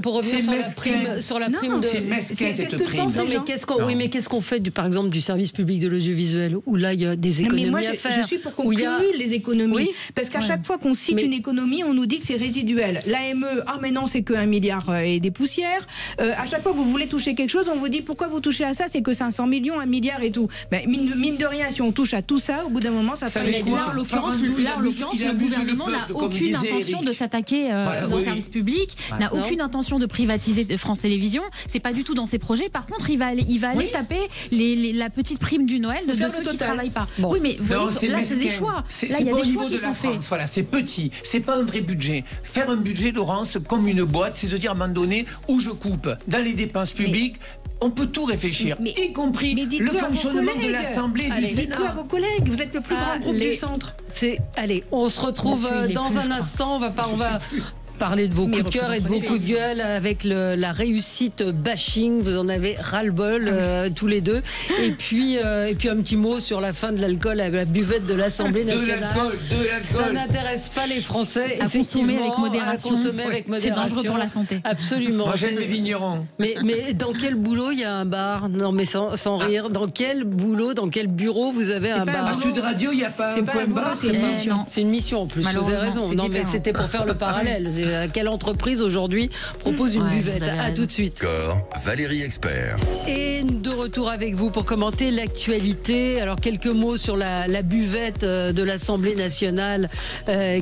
pour revenir sur la prime de... C'est mesquin, cette prime. Mais qu'est-ce qu'on fait, par exemple, du service public de l'audiovisuel, où là, il y a des économies à faire? Je suis pour qu'on cumule les économies. Parce qu'à chaque fois qu'on cite une économie, on nous dit que c'est résiduel. L'AME, mais non, c'est que 1 milliard et des poussières. À chaque fois que vous voulez toucher quelque chose, on vous dit pourquoi vous touchez à ça? C'est que 500 millions, 1 milliard et tout. Mais mine de rien, si on touche à tout ça, au bout d'un moment, ça fait... Là, en l'occurrence, le gouvernement n'a aucune intention de s'attaquer au service public, n'a aucune intention de privatiser France Télévisions. C'est pas du tout dans ses projets. Par contre, il va aller taper la petite prime du Noël de ceux qui ne travaillent pas. Oui, mais là, c'est des choix. Là, il y a des choix qui sont faits. Voilà, c'est petit. C'est pas un vrai budget. Faire un budget, Laurence, comme une boîte, c'est de dire à un moment donné où je coupe dans les dépenses publiques. On peut tout réfléchir, y compris le fonctionnement de l'Assemblée du Sénat. Dites-le à vos collègues, vous êtes le plus grand groupe du centre. Allez, on se retrouve dans un instant. On va parler de vos coups de cœur et de vos coups de gueule avec la réussite bashing. Vous en avez ras-le-bol tous les deux. Et puis un petit mot sur la fin de l'alcool à la buvette de l'Assemblée nationale. De l'alcool. Ça n'intéresse pas les Français. À consommer avec modération. C'est dangereux pour la santé. Absolument. Moi, j'aime les vignerons. Mais dans quel boulot il y a un bar? Non, mais sans rire. Dans quel boulot, dans quel bureau vous avez un bar? À Sud Radio, il n'y a pas un bar. C'est une mission. C'est une mission en plus. Vous avez raison. Non, mais c'était pour faire le parallèle. Quelle entreprise aujourd'hui propose une buvette? À tout de suite. Valérie Expert. Et de retour avec vous pour commenter l'actualité. Alors quelques mots sur la buvette de l'Assemblée nationale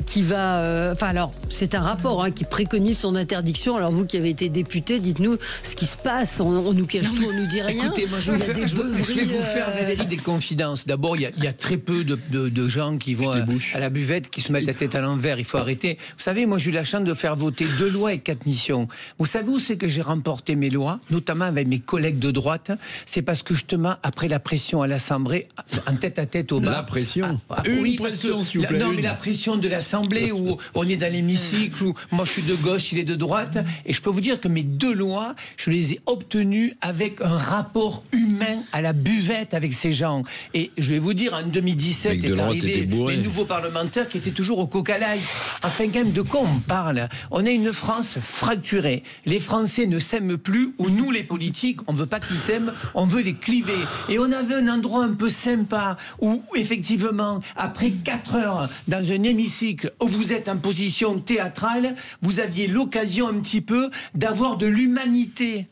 qui va... alors c'est un rapport qui préconise son interdiction. Alors vous qui avez été député, dites-nous ce qui se passe. On nous cache tout, on nous dit rien. Écoutez, moi je vais vous faire, Valérie, des confidences. D'abord, il y a très peu de gens qui vont à la buvette, qui se mettent la tête à l'envers. Il faut arrêter. Vous savez, moi j'ai eu la chance de faire voter 2 lois et 4 missions. Vous savez où c'est que j'ai remporté mes lois, notamment avec mes collègues de droite? C'est parce que justement, après la pression à l'Assemblée, en tête-à-tête au bar... La pression oui, pression, s'il vous plaît. Non, mais la pression de l'Assemblée, où on est dans l'hémicycle, où moi je suis de gauche, il est de droite, et je peux vous dire que mes 2 lois, je les ai obtenues avec un rapport humain à la buvette avec ces gens. Et je vais vous dire, en 2017 est arrivé les nouveaux parlementaires qui étaient toujours au coca-light. Enfin, quand même, de quoi on parle? On a une France fracturée. Les Français ne s'aiment plus, ou nous, les politiques, on ne veut pas qu'ils s'aiment, on veut les cliver. Et on avait un endroit un peu sympa, où, effectivement, après 4 heures dans un hémicycle, où vous êtes en position théâtrale, vous aviez l'occasion un petit peu d'avoir de l'humanité.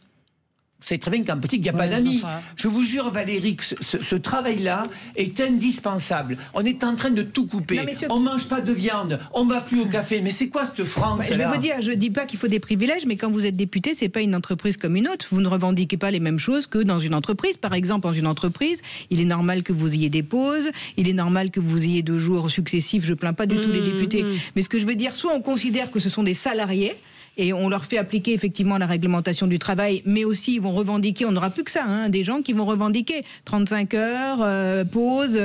Vous savez très bien qu'en politique, il n'y a pas d'amis. Je vous jure, Valérie, que ce travail-là est indispensable. On est en train de tout couper. On ne mange pas de viande, on ne va plus au café. Mais c'est quoi cette France-là? Je vais vous dire, je ne dis pas qu'il faut des privilèges, mais quand vous êtes député, ce n'est pas une entreprise comme une autre. Vous ne revendiquez pas les mêmes choses que dans une entreprise. Par exemple, dans une entreprise, il est normal que vous ayez des pauses, il est normal que vous ayez 2 jours successifs. Je ne plains pas du tout les députés. Mais ce que je veux dire, soit on considère que ce sont des salariés, et on leur fait appliquer effectivement la réglementation du travail, mais aussi ils vont revendiquer, on n'aura plus que ça, des gens qui vont revendiquer 35 heures, pause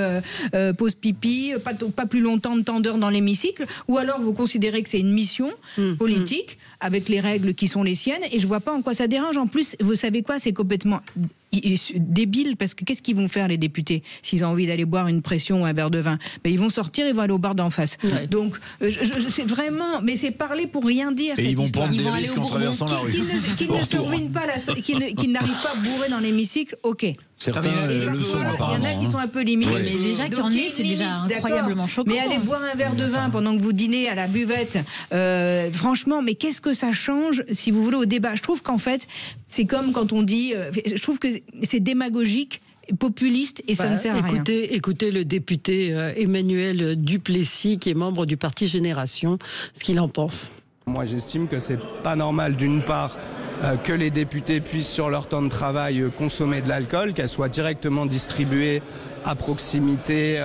pipi, pas plus longtemps de temps d'heure dans l'hémicycle, ou alors vous considérez que c'est une mission politique avec les règles qui sont les siennes, et je vois pas en quoi ça dérange. En plus, vous savez quoi, c'est complètement débile, parce que qu'est-ce qu'ils vont faire les députés s'ils ont envie d'aller boire une pression ou un verre de vin? Ils vont sortir, ils vont aller au bar d'en face. Donc c'est vraiment, mais c'est parler pour rien dire. Et ils vont prendre des risques en traversant la rue. Qu'ils ne se ruinent pas, qu'ils n'arrivent pas à bourrer dans l'hémicycle, ok. Certains le sont apparemment. Il y en a qui sont un peu limites. Ouais. Mais déjà qu'il y en ait, c'est déjà incroyablement choquant. Mais aller boire un verre de vin pendant que vous dînez à la buvette, franchement, mais qu'est-ce que ça change, si vous voulez, au débat? Je trouve qu'en fait, c'est comme quand on dit... je trouve que c'est démagogique, populiste, et ça ne sert à rien. Écoutez le député Emmanuel Duplessis, qui est membre du parti Génération, ce qu'il en pense. Moi, j'estime que c'est pas normal, d'une part, que les députés puissent, sur leur temps de travail, consommer de l'alcool, qu'elle soit directement distribuée à proximité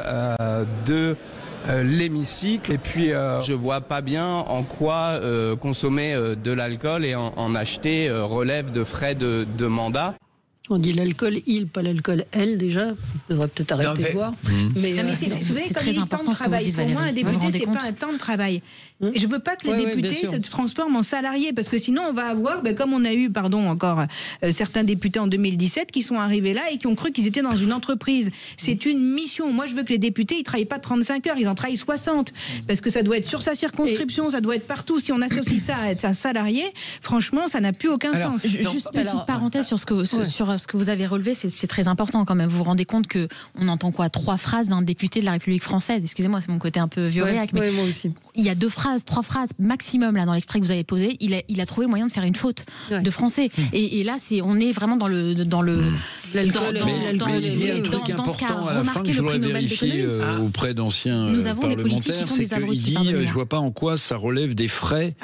de l'hémicycle. Et puis, je vois pas bien en quoi consommer de l'alcool et en acheter relève de frais de mandat. On dit l'alcool, pas l'alcool, elle, déjà. On devrait peut-être arrêter de voir. Mais c'est très important ce que vous dites, Valérie. Pour moi, un député, c'est pas un temps de travail. Je veux pas que les députés se transforment en salariés, parce que sinon, on va avoir, comme on a eu, encore certains députés en 2017 qui sont arrivés là et qui ont cru qu'ils étaient dans une entreprise. C'est une mission. Moi, je veux que les députés, ils travaillent pas 35 heures, ils en travaillent 60. Parce que ça doit être sur sa circonscription, ça doit être partout. Si on associe ça à être un salarié, franchement, ça n'a plus aucun sens. Juste petite parenthèse sur ce que vous avez relevé, c'est très important quand même. Vous vous rendez compte qu'on entend 3 phrases d'un député de la République française. Excusez-moi, c'est mon côté un peu vieux réac, mais moi aussi. Il y a 3 phrases maximum là dans l'extrait que vous avez posé. Il a trouvé le moyen de faire une faute de français. Et là, on est vraiment dans ce qu'a remarqué le prix Nobel d'économie. Auprès d'anciens parlementaires, c'est qu'il dit, je vois pas en quoi ça relève des frais.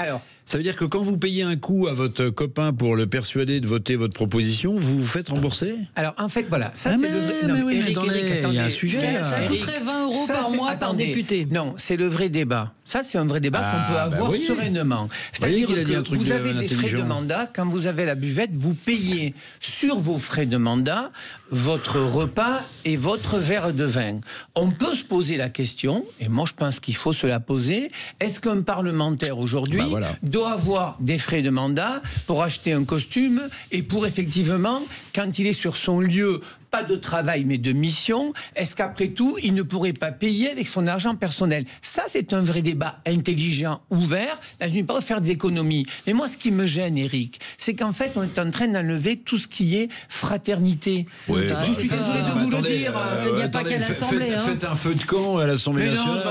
Ça veut dire que quand vous payez un coup à votre copain pour le persuader de voter votre proposition, vous vous faites rembourser? Alors, en fait, voilà. Ça, c'est Eric, il y a un sujet. Ça coûterait 20 € par mois par député. Non, c'est le vrai débat. Ça, c'est un vrai débat qu'on peut avoir sereinement. C'est-à-dire que vous avez des frais de mandat. Quand vous avez la buvette, vous payez sur vos frais de mandat votre repas et votre verre de vin. On peut se poser la question, et moi, je pense qu'il faut se la poser. Est-ce qu'un parlementaire aujourd'hui doit avoir des frais de mandat pour acheter un costume et pour effectivement, quand il est sur son lieu, pas de travail mais de mission, est-ce qu'après tout, il ne pourrait pas payer avec son argent personnel? Ça, c'est un vrai débat intelligent, ouvert, dans une part de faire des économies. Mais moi, ce qui me gêne, Eric, c'est qu'en fait, on est en train d'enlever tout ce qui est fraternité. Oui, je suis désolé de vous le dire. Il n'y a pas qu'à l'Assemblée. Faites un feu de camp à l'Assemblée nationale.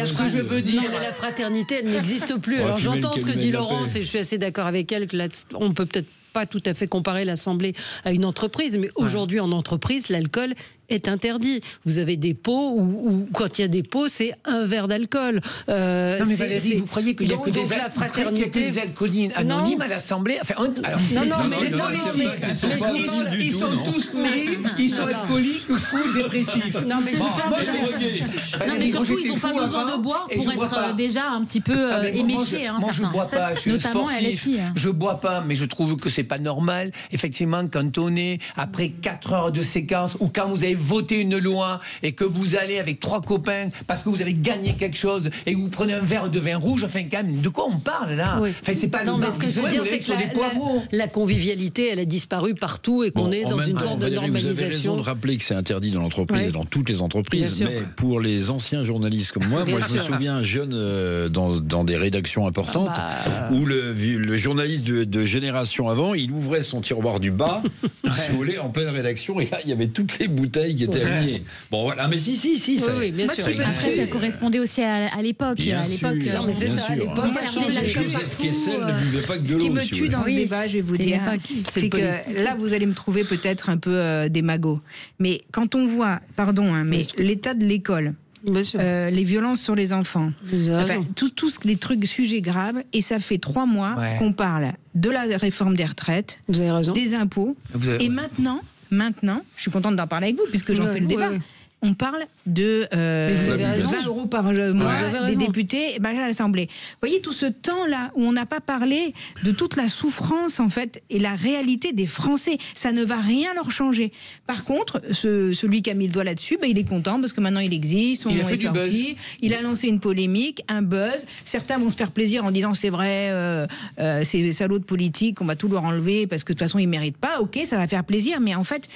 Ce que je veux dire. Non, mais la fraternité, elle n'existe plus. Alors j'entends ce que dit Laurence et je suis assez d'accord avec elle que là, on peut peut-être pas tout à fait comparer l'Assemblée à une entreprise, mais aujourd'hui en entreprise, l'alcool est interdit. Vous avez des pots où quand il y a des pots, c'est un verre d'alcool. Non mais Valérie, vous croyez qu'il y a que des alcooliques anonymes à l'Assemblée? Ils sont tous pourris, ils sont alcooliques ou fous, dépressifs. Non mais surtout ils n'ont pas besoin de boire pour être déjà un petit peu éméchés. Moi je bois pas, je suis sportif. Je bois pas, mais je trouve que c'est pas normal. Effectivement, quand on est après 4 heures de séquence ou quand vous avez voté une loi et que vous allez avec 3 copains parce que vous avez gagné quelque chose et que vous prenez un verre de vin rouge, enfin quand même, de quoi on parle là? Enfin, c'est pas mais ce que je veux dire, c'est que la convivialité, elle a disparu partout et qu'on est dans une sorte de normalisation. Vous avez raison de rappeler que c'est interdit dans l'entreprise et dans toutes les entreprises, mais pour les anciens journalistes comme moi, je me souviens jeune dans des rédactions importantes où le journaliste de génération avant, il ouvrait son tiroir du bas, si vous voulez, en pleine rédaction, et là, il y avait toutes les bouteilles qui étaient alignées. Bon, voilà, mais si, ça, bien sûr. Après, ça correspondait aussi à l'époque. Bien sûr. Non, mais c'est ça, à l'époque, ça changeait. Kessel ne buvait pas que de l'eau. Ce qui me tue dans ce débat, je vais vous dire, c'est que là, vous allez me trouver peut-être un peu démago. Mais quand on voit, l'état de l'école, les violences sur les enfants, tous les sujets graves, et ça fait 3 mois qu'on parle de la réforme des retraites, des impôts, et maintenant, je suis contente d'en parler avec vous puisque j'en fais le débat. On parle de 20 € par mois des députés à l'Assemblée. Vous voyez tout ce temps-là où on n'a pas parlé de toute la souffrance en fait et la réalité des Français. Ça ne va rien leur changer. Par contre, celui qui a mis le doigt là-dessus, il est content parce que maintenant il existe, son nom est sorti, il a lancé une polémique, un buzz. Certains vont se faire plaisir en disant c'est vrai, ces salauds de politique, on va tout leur enlever parce que de toute façon ils méritent pas. Ok, ça va faire plaisir, mais en fait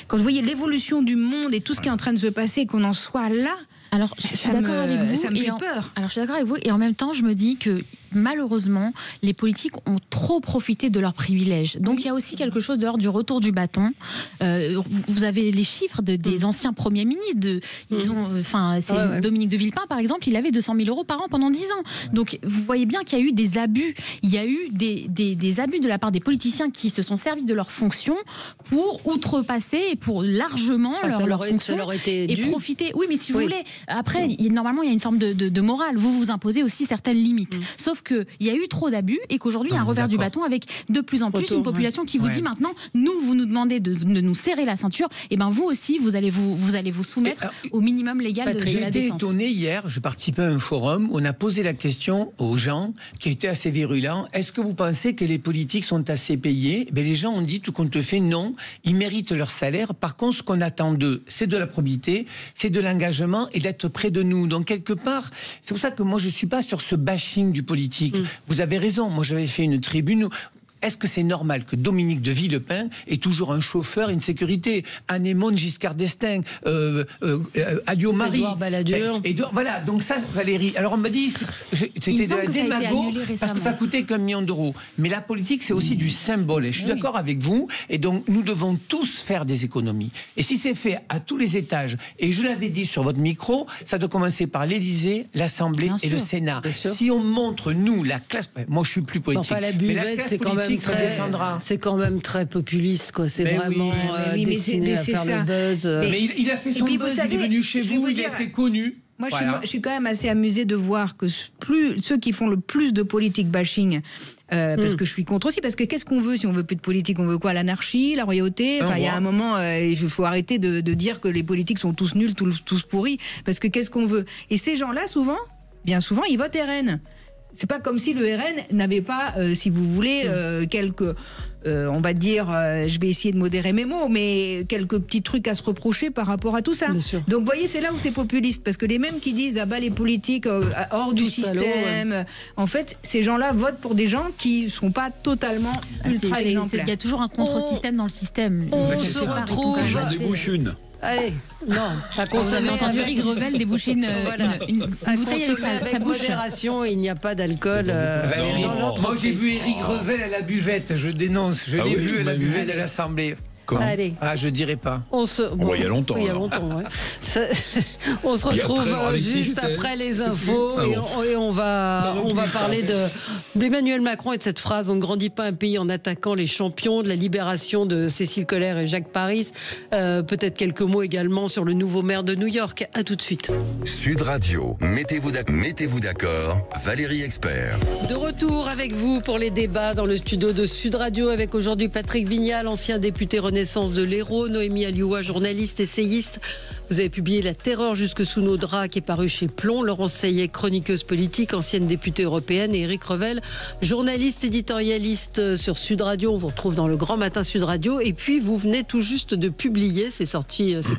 quand vous voyez l'évolution du monde et tout ce qui est en train de se passer, qu'on en soit là. Alors, je suis d'accord avec vous. Ça me fait peur. Alors, je suis d'accord avec vous. Et en même temps, je me dis que malheureusement, les politiques ont trop profité de leurs privilèges. Donc il y a aussi quelque chose de l'ordre du retour du bâton. Vous avez les chiffres des anciens premiers ministres. Dominique de Villepin, par exemple, il avait 200 000 euros par an pendant 10 ans. Donc vous voyez bien qu'il y a eu des abus. Il y a eu des abus de la part des politiciens qui se sont servis de leurs fonctions pour outrepasser et pour largement leur fonction et profiter. Oui, mais si vous voulez, après, normalement, il y a une forme de morale. Vous imposez aussi certaines limites. Sauf qu'il y a eu trop d'abus et qu'aujourd'hui, il y a un revers du bâton avec de plus en plus une population qui vous dit maintenant, vous nous demandez de nous serrer la ceinture, et ben vous aussi, vous allez vous soumettre au minimum légal de la décence. J'ai été étonné hier, je participais à un forum, on a posé la question aux gens qui étaient assez virulents, est-ce que vous pensez que les politiques sont assez payés? Les gens ont dit tout compte fait non, ils méritent leur salaire. Par contre, ce qu'on attend d'eux, c'est de la probité, c'est de l'engagement et d'être près de nous. Donc quelque part, c'est pour ça que moi je suis pas sur ce bashing du politique. Vous avez raison, moi j'avais fait une tribune. Est-ce que c'est normal que Dominique de Villepin ait toujours un chauffeur, une sécurité? Anémone Giscard d'Estaing, Alliot-Marie, voilà, donc ça, Valérie. Alors on me dit, c'était de la démago parce que ça coûtait qu'1 million d'euros. Mais la politique, c'est aussi du symbole. Et je suis d'accord avec vous. Et donc nous devons tous faire des économies. Et si c'est fait à tous les étages, et je l'avais dit sur votre micro, ça doit commencer par l'Élysée, l'Assemblée et le Sénat. Si on montre, nous, la classe... Moi, je suis plus politique. Enfin, la buvette, c'est quand même c'est quand même très populiste, quoi. C'est vraiment destiné à faire le buzz. Mais il a fait son buzz, il est venu chez vous, il a été connu. Moi, je suis quand même assez amusée de voir que ceux qui font le plus de politique bashing, parce que je suis contre aussi, parce que qu'est-ce qu'on veut si on veut plus de politique? On veut quoi? L'anarchie, la royauté? Enfin, il y a un moment, il faut arrêter de dire que les politiques sont tous nuls, tous pourris, parce que qu'est-ce qu'on veut? Et ces gens-là, bien souvent, ils votent RN. C'est pas comme si le RN n'avait pas, si vous voulez, quelques, on va dire, je vais essayer de modérer mes mots, mais quelques petits trucs à se reprocher par rapport à tout ça. Donc, vous voyez, c'est là où c'est populiste, parce que les mêmes qui disent, les politiques hors du système, en fait, ces gens-là votent pour des gens qui sont pas totalement ultra exemplaires. Il y a toujours un contre-système dans le système. On se retrouve. J'en débouche une. Allez, non, à consommer. Vous avez entendu Eric Revel déboucher une bouteille avec sa bouche. Modération, il n'y a pas d'alcool. Moi, j'ai vu Eric Revel à la buvette, je dénonce. Je l'ai vu à la buvette de l'Assemblée. Allez. Je dirais pas. Il y a longtemps. On se retrouve juste après les infos et on va parler d'Emmanuel Macron et de cette phrase: on ne grandit pas un pays en attaquant les champions, de la libération de Cécile Collère et Jacques Paris. Peut-être quelques mots également sur le nouveau maire de New York. À tout de suite. Sud Radio, mettez-vous d'accord, Valérie Expert. De retour avec vous pour les débats dans le studio de Sud Radio avec aujourd'hui Patrick Vignal, ancien député Renaissance de l'Hérault, Noémie Alioua, journaliste, essayiste. Vous avez publié La terreur jusque sous nos draps qui est paru chez Plomb. Laurence Sayet, chroniqueuse politique, ancienne députée européenne, et Éric Revel, journaliste, éditorialiste sur Sud Radio. On vous retrouve dans le Grand Matin Sud Radio. Et puis vous venez tout juste de publier, c'est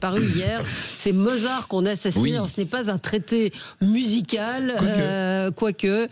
paru hier, c'est Mozart qu'on assassine. Oui. Alors, ce n'est pas un traité musical, quoique,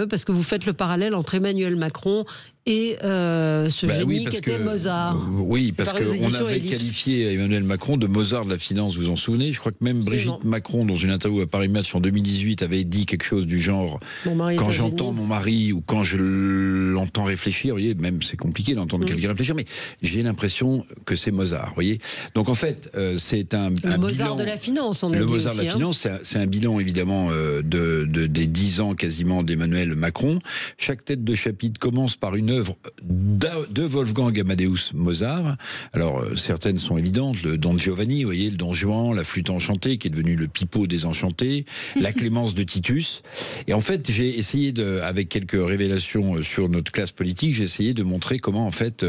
parce que vous faites le parallèle entre Emmanuel Macron et ce génie qui était Mozart. Oui, parce qu'on avait qualifié Emmanuel Macron de Mozart de la finance, vous vous en souvenez? Je crois que même Brigitte Macron, dans une interview à Paris Match en 2018, avait dit quelque chose du genre: quand j'entends mon mari ou quand je l'entends réfléchir, vous voyez, même c'est compliqué d'entendre quelqu'un réfléchir, mais j'ai l'impression que c'est Mozart, vous voyez. Donc en fait, c'est un Mozart bilan, de la finance, on a le dit Mozart aussi, de la finance, c'est un bilan évidemment des 10 ans quasiment d'Emmanuel Macron. Chaque tête de chapitre commence par une œuvre de Wolfgang Amadeus Mozart. Alors certaines sont évidentes, le Don Giovanni, vous voyez, le Don Juan, la flûte enchantée qui est devenue le pipeau désenchanté, la Clémence de Titus. Et en fait, j'ai essayé avec quelques révélations sur notre classe politique, j'ai essayé de montrer comment en fait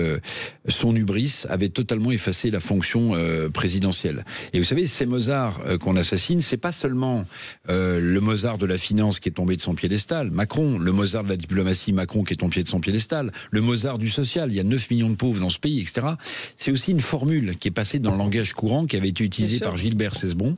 son hubris avait totalement effacé la fonction présidentielle. Et vous savez, ces Mozart qu'on assassine, c'est pas seulement le Mozart de la finance qui est tombé de son piédestal, Macron, le Mozart de la diplomatie, Macron qui est tombé de son piédestal, le Mozart du social, il y a 9 millions de pauvres dans ce pays, etc. C'est aussi une formule qui est passée dans le langage courant, qui avait été utilisée par Gilbert Cesbron.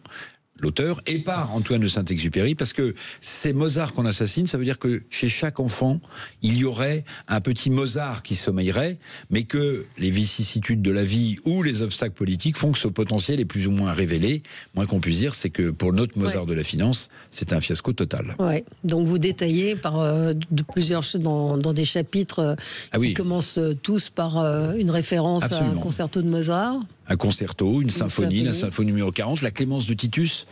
l'auteur, et par Antoine de Saint-Exupéry, parce que c'est Mozart qu'on assassine, ça veut dire que chez chaque enfant, il y aurait un petit Mozart qui sommeillerait, mais que les vicissitudes de la vie ou les obstacles politiques font que ce potentiel est plus ou moins révélé. Moins qu'on puisse dire, c'est que pour notre Mozart de la finance, c'est un fiasco total. Ouais. Donc vous détaillez de plusieurs dans des chapitres qui commencent tous par une référence à un concerto de Mozart. Un concerto, une symphonie, la symphonie numéro 40, la Clémence de Titus,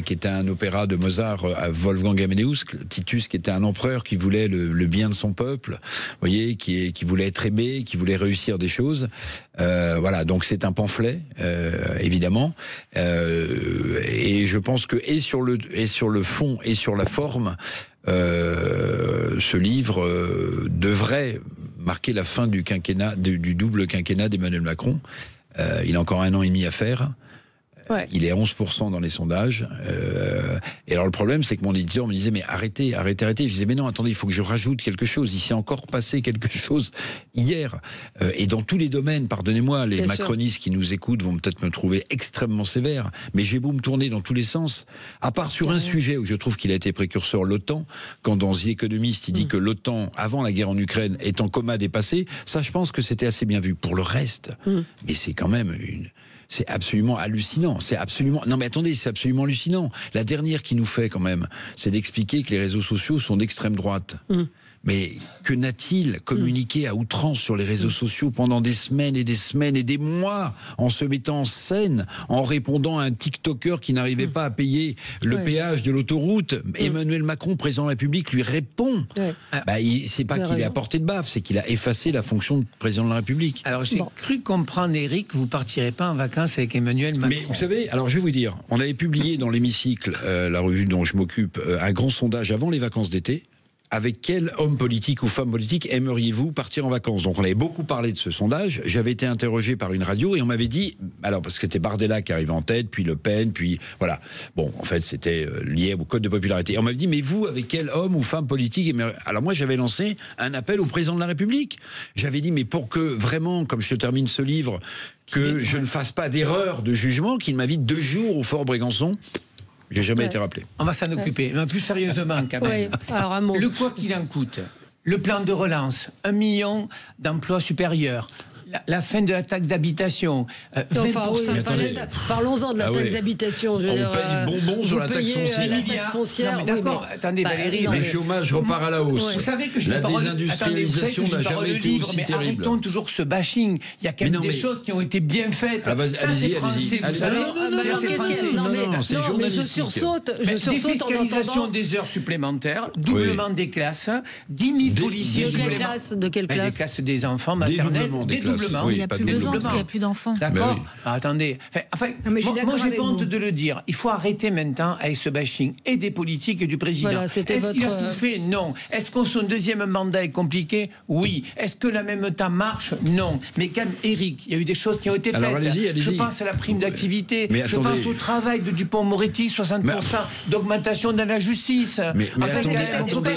qui était un opéra de Mozart à Wolfgang Amadeus. Titus, qui était un empereur qui voulait le bien de son peuple, vous voyez, qui voulait être aimé, qui voulait réussir des choses. Voilà, donc c'est un pamphlet, évidemment. Et je pense que et sur le fond et sur la forme, ce livre devrait marquer la fin du quinquennat, du double quinquennat d'Emmanuel Macron. Il a encore 1 an et demi à faire. Il est à 11% dans les sondages. Et alors le problème, c'est que mon éditeur me disait, mais arrêtez. Je disais, mais non, attendez, il faut que je rajoute quelque chose. Il s'est encore passé quelque chose hier. Et dans tous les domaines, pardonnez-moi, les macronistes qui nous écoutent vont peut-être me trouver extrêmement sévère, mais j'ai beau me tourner dans tous les sens, à part sur un sujet où je trouve qu'il a été précurseur, l'OTAN, quand dans The Economist, il dit que l'OTAN, avant la guerre en Ukraine, est en coma dépassé. Ça, je pense que c'était assez bien vu. Pour le reste, mais c'est quand même c'est absolument hallucinant. Non mais attendez, c'est absolument hallucinant. La dernière qui nous fait quand même, c'est d'expliquer que les réseaux sociaux sont d'extrême droite. Mais que n'a-t-il communiqué à outrance sur les réseaux sociaux pendant des semaines et des mois, en se mettant en scène, en répondant à un TikToker qui n'arrivait pas à payer le péage de l'autoroute. Emmanuel Macron, président de la République, lui répond. C'est pas qu'il est à portée de baffe, c'est qu'il a effacé la fonction de président de la République. Alors j'ai cru comprendre, Éric, que vous ne partirez pas en vacances avec Emmanuel Macron. Mais vous savez, alors je vais vous dire, on avait publié dans l'Hémicycle, la revue dont je m'occupe, un grand sondage avant les vacances d'été. Avec quel homme politique ou femme politique aimeriez-vous partir en vacances? Donc on avait beaucoup parlé de ce sondage. J'avais été interrogé par une radio et on m'avait dit, alors parce que c'était Bardella qui arrivait en tête, puis Le Pen, puis voilà. Bon, en fait c'était lié au code de popularité. Et on m'avait dit, mais vous, avec quel homme ou femme politique Alors moi j'avais lancé un appel au président de la République. J'avais dit, mais pour que vraiment, comme je termine ce livre, que je ne fasse pas d'erreur de jugement, qu'il m'invite 2 jours au Fort Brégançon. J'ai jamais été rappelé. On va s'en occuper, mais plus sérieusement quand même. Alors, le quoi qu'il en coûte, le plan de relance, 1 million d'emplois supérieurs, la fin de la taxe d'habitation, 20%. Parlons-en de la taxe d'habitation. On paye du bonbon sur la taxe foncière. La taxe foncière. D'accord, attendez Valérie. Le chômage repart à la hausse. Vous savez que la désindustrialisation n'a jamais été aussi terrible. Arrêtons toujours ce bashing. Il y a quand même des choses qui ont été bien faites. Ça, c'est français, vous savez. Non, mais je sursaute en défiscalisation des heures supplémentaires, doublement des classes, 10 000 policiers. De quelle classe? Des classes des enfants maternels. Il n'y a plus besoin parce qu'il n'y a plus d'enfants. D'accord. Attendez. Moi, j'ai pas honte de le dire. Il faut arrêter maintenant avec ce bashing et des politiques et du président. Voilà, Est-ce qu'il a tout fait? Non. Est-ce que son deuxième mandat est compliqué? Oui. Est-ce que la même temps marche? Non. Mais quand même, Éric, il y a eu des choses qui ont été faites. Allez-y. Je pense à la prime d'activité. Je pense au travail de Dupond-Moretti, 60% d'augmentation dans la justice. Mais attendez.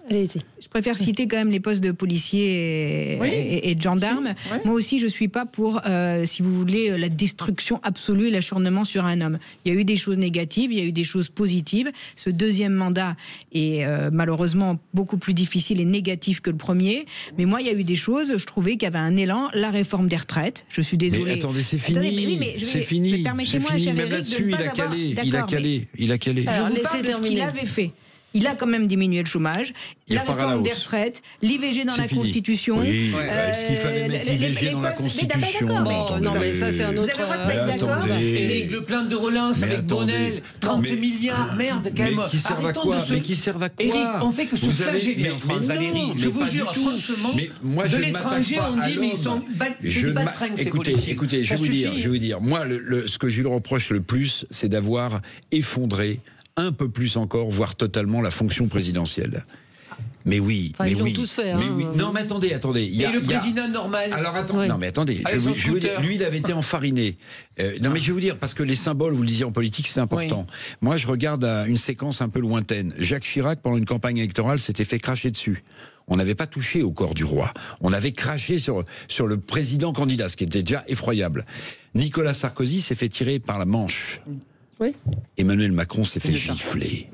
Allez-y. Je préfère citer quand même les postes de policiers et de gendarmes. Oui. Moi aussi, je ne suis pas pour, si vous voulez, la destruction absolue et l'acharnement sur un homme. Il y a eu des choses négatives, il y a eu des choses positives. Ce deuxième mandat est malheureusement beaucoup plus difficile et négatif que le premier. Mais moi, il y a eu des choses, je trouvais qu'il y avait un élan. La réforme des retraites, je suis désolée. Mais attendez, c'est fini. C'est fini. Permettez-moi, même là-dessus, il a calé. Alors, je vous parle de ce qu'il avait fait. Il a quand même diminué le chômage, la réforme des retraites, l'IVG dans la Constitution. Oui, est-ce qu'il fallait mettre l'IVG dans la Constitution? Non, mais ça, c'est un autre... Vous avez le droit de pas être d'accord. Et le plan de relance avec Bonnel, 30 milliards, merde, quand même. Mais qui servent à quoi? Mais qui servent à quoi? Éric, on fait que se flageller en France, Valérie. Je vous jure, franchement, de l'étranger, on dit, mais ils sont... C'est du baltringue, ces politiques. Écoutez, je vais vous dire. Moi, ce que je lui reproche le plus, c'est d'avoir effondré un peu plus encore, voire totalement, la fonction présidentielle. Mais oui, ils l'ont tous fait. Mais oui. Non, mais attendez. Et le président normal. Alors attendez, non mais attendez. Je vais vous dire, lui, il avait été enfariné. Non mais je vais vous dire, parce que les symboles, vous le disiez en politique, c'est important. Oui. Moi, je regarde une séquence un peu lointaine. Jacques Chirac, pendant une campagne électorale, s'était fait cracher dessus. on n'avait pas touché au corps du roi. On avait craché sur le président candidat, ce qui était déjà effroyable. Nicolas Sarkozy s'est fait tirer par la manche. Oui. Emmanuel Macron s'est fait gifler.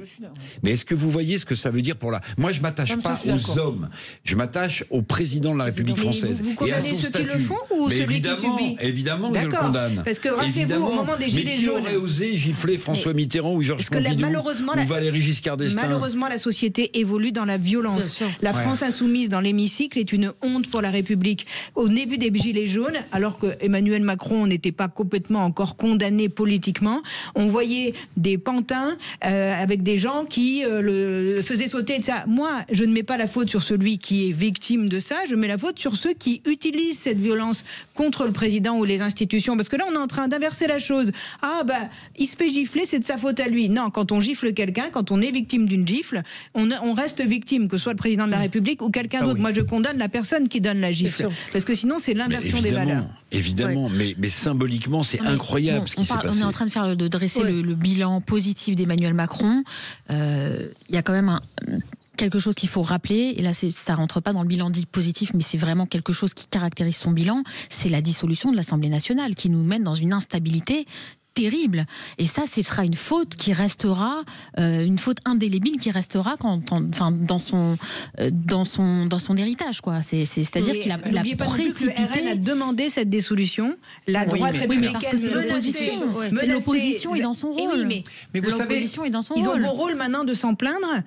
Mais est-ce que vous voyez ce que ça veut dire pour la... Moi, je m'attache pas aux hommes. Je m'attache au président de la République française. Vous condamnez ceux qui le font ou celui qui subit? Évidemment que je le condamne. Parce que rappelez-vous, au moment des Gilets jaunes... Mais qui aurait osé gifler François Mitterrand ou Georges Pompidou ou Valéry Giscard d'Estaing? Malheureusement, la société évolue dans la violence. La France insoumise dans l'hémicycle est une honte pour la République. Au début des Gilets jaunes, alors que Emmanuel Macron n'était pas complètement encore condamné politiquement, on voyait des pantins avec des gens qui le faisaient sauter de ça. Moi, je ne mets pas la faute sur celui qui est victime de ça, je mets la faute sur ceux qui utilisent cette violence contre le président ou les institutions. Parce que là, on est en train d'inverser la chose. Ah, il se fait gifler, c'est de sa faute à lui. Non, quand on gifle quelqu'un, quand on est victime d'une gifle, on reste victime, que ce soit le président de la République ou quelqu'un d'autre. Oui. Moi, je condamne la personne qui donne la gifle. Parce que sinon, c'est l'inversion des valeurs. Évidemment, mais symboliquement, c'est incroyable ce qui s'est passé. On est en train de dresser le bilan positif d'Emmanuel Macron. Il y a quand même quelque chose qu'il faut rappeler, et là ça rentre pas dans le bilan dit positif, mais c'est vraiment quelque chose qui caractérise son bilan, c'est la dissolution de l'Assemblée nationale qui nous mène dans une instabilité terrible. Et ça, ce sera une faute qui restera, une faute indélébile qui restera dans son héritage, quoi. C'est-à-dire qu'il a précipité. Le RN a demandé cette dissolution. La droite républicaine, parce que c'est l'opposition est dans son rôle. Mais vous savez, ils ont beau rôle maintenant de s'en plaindre.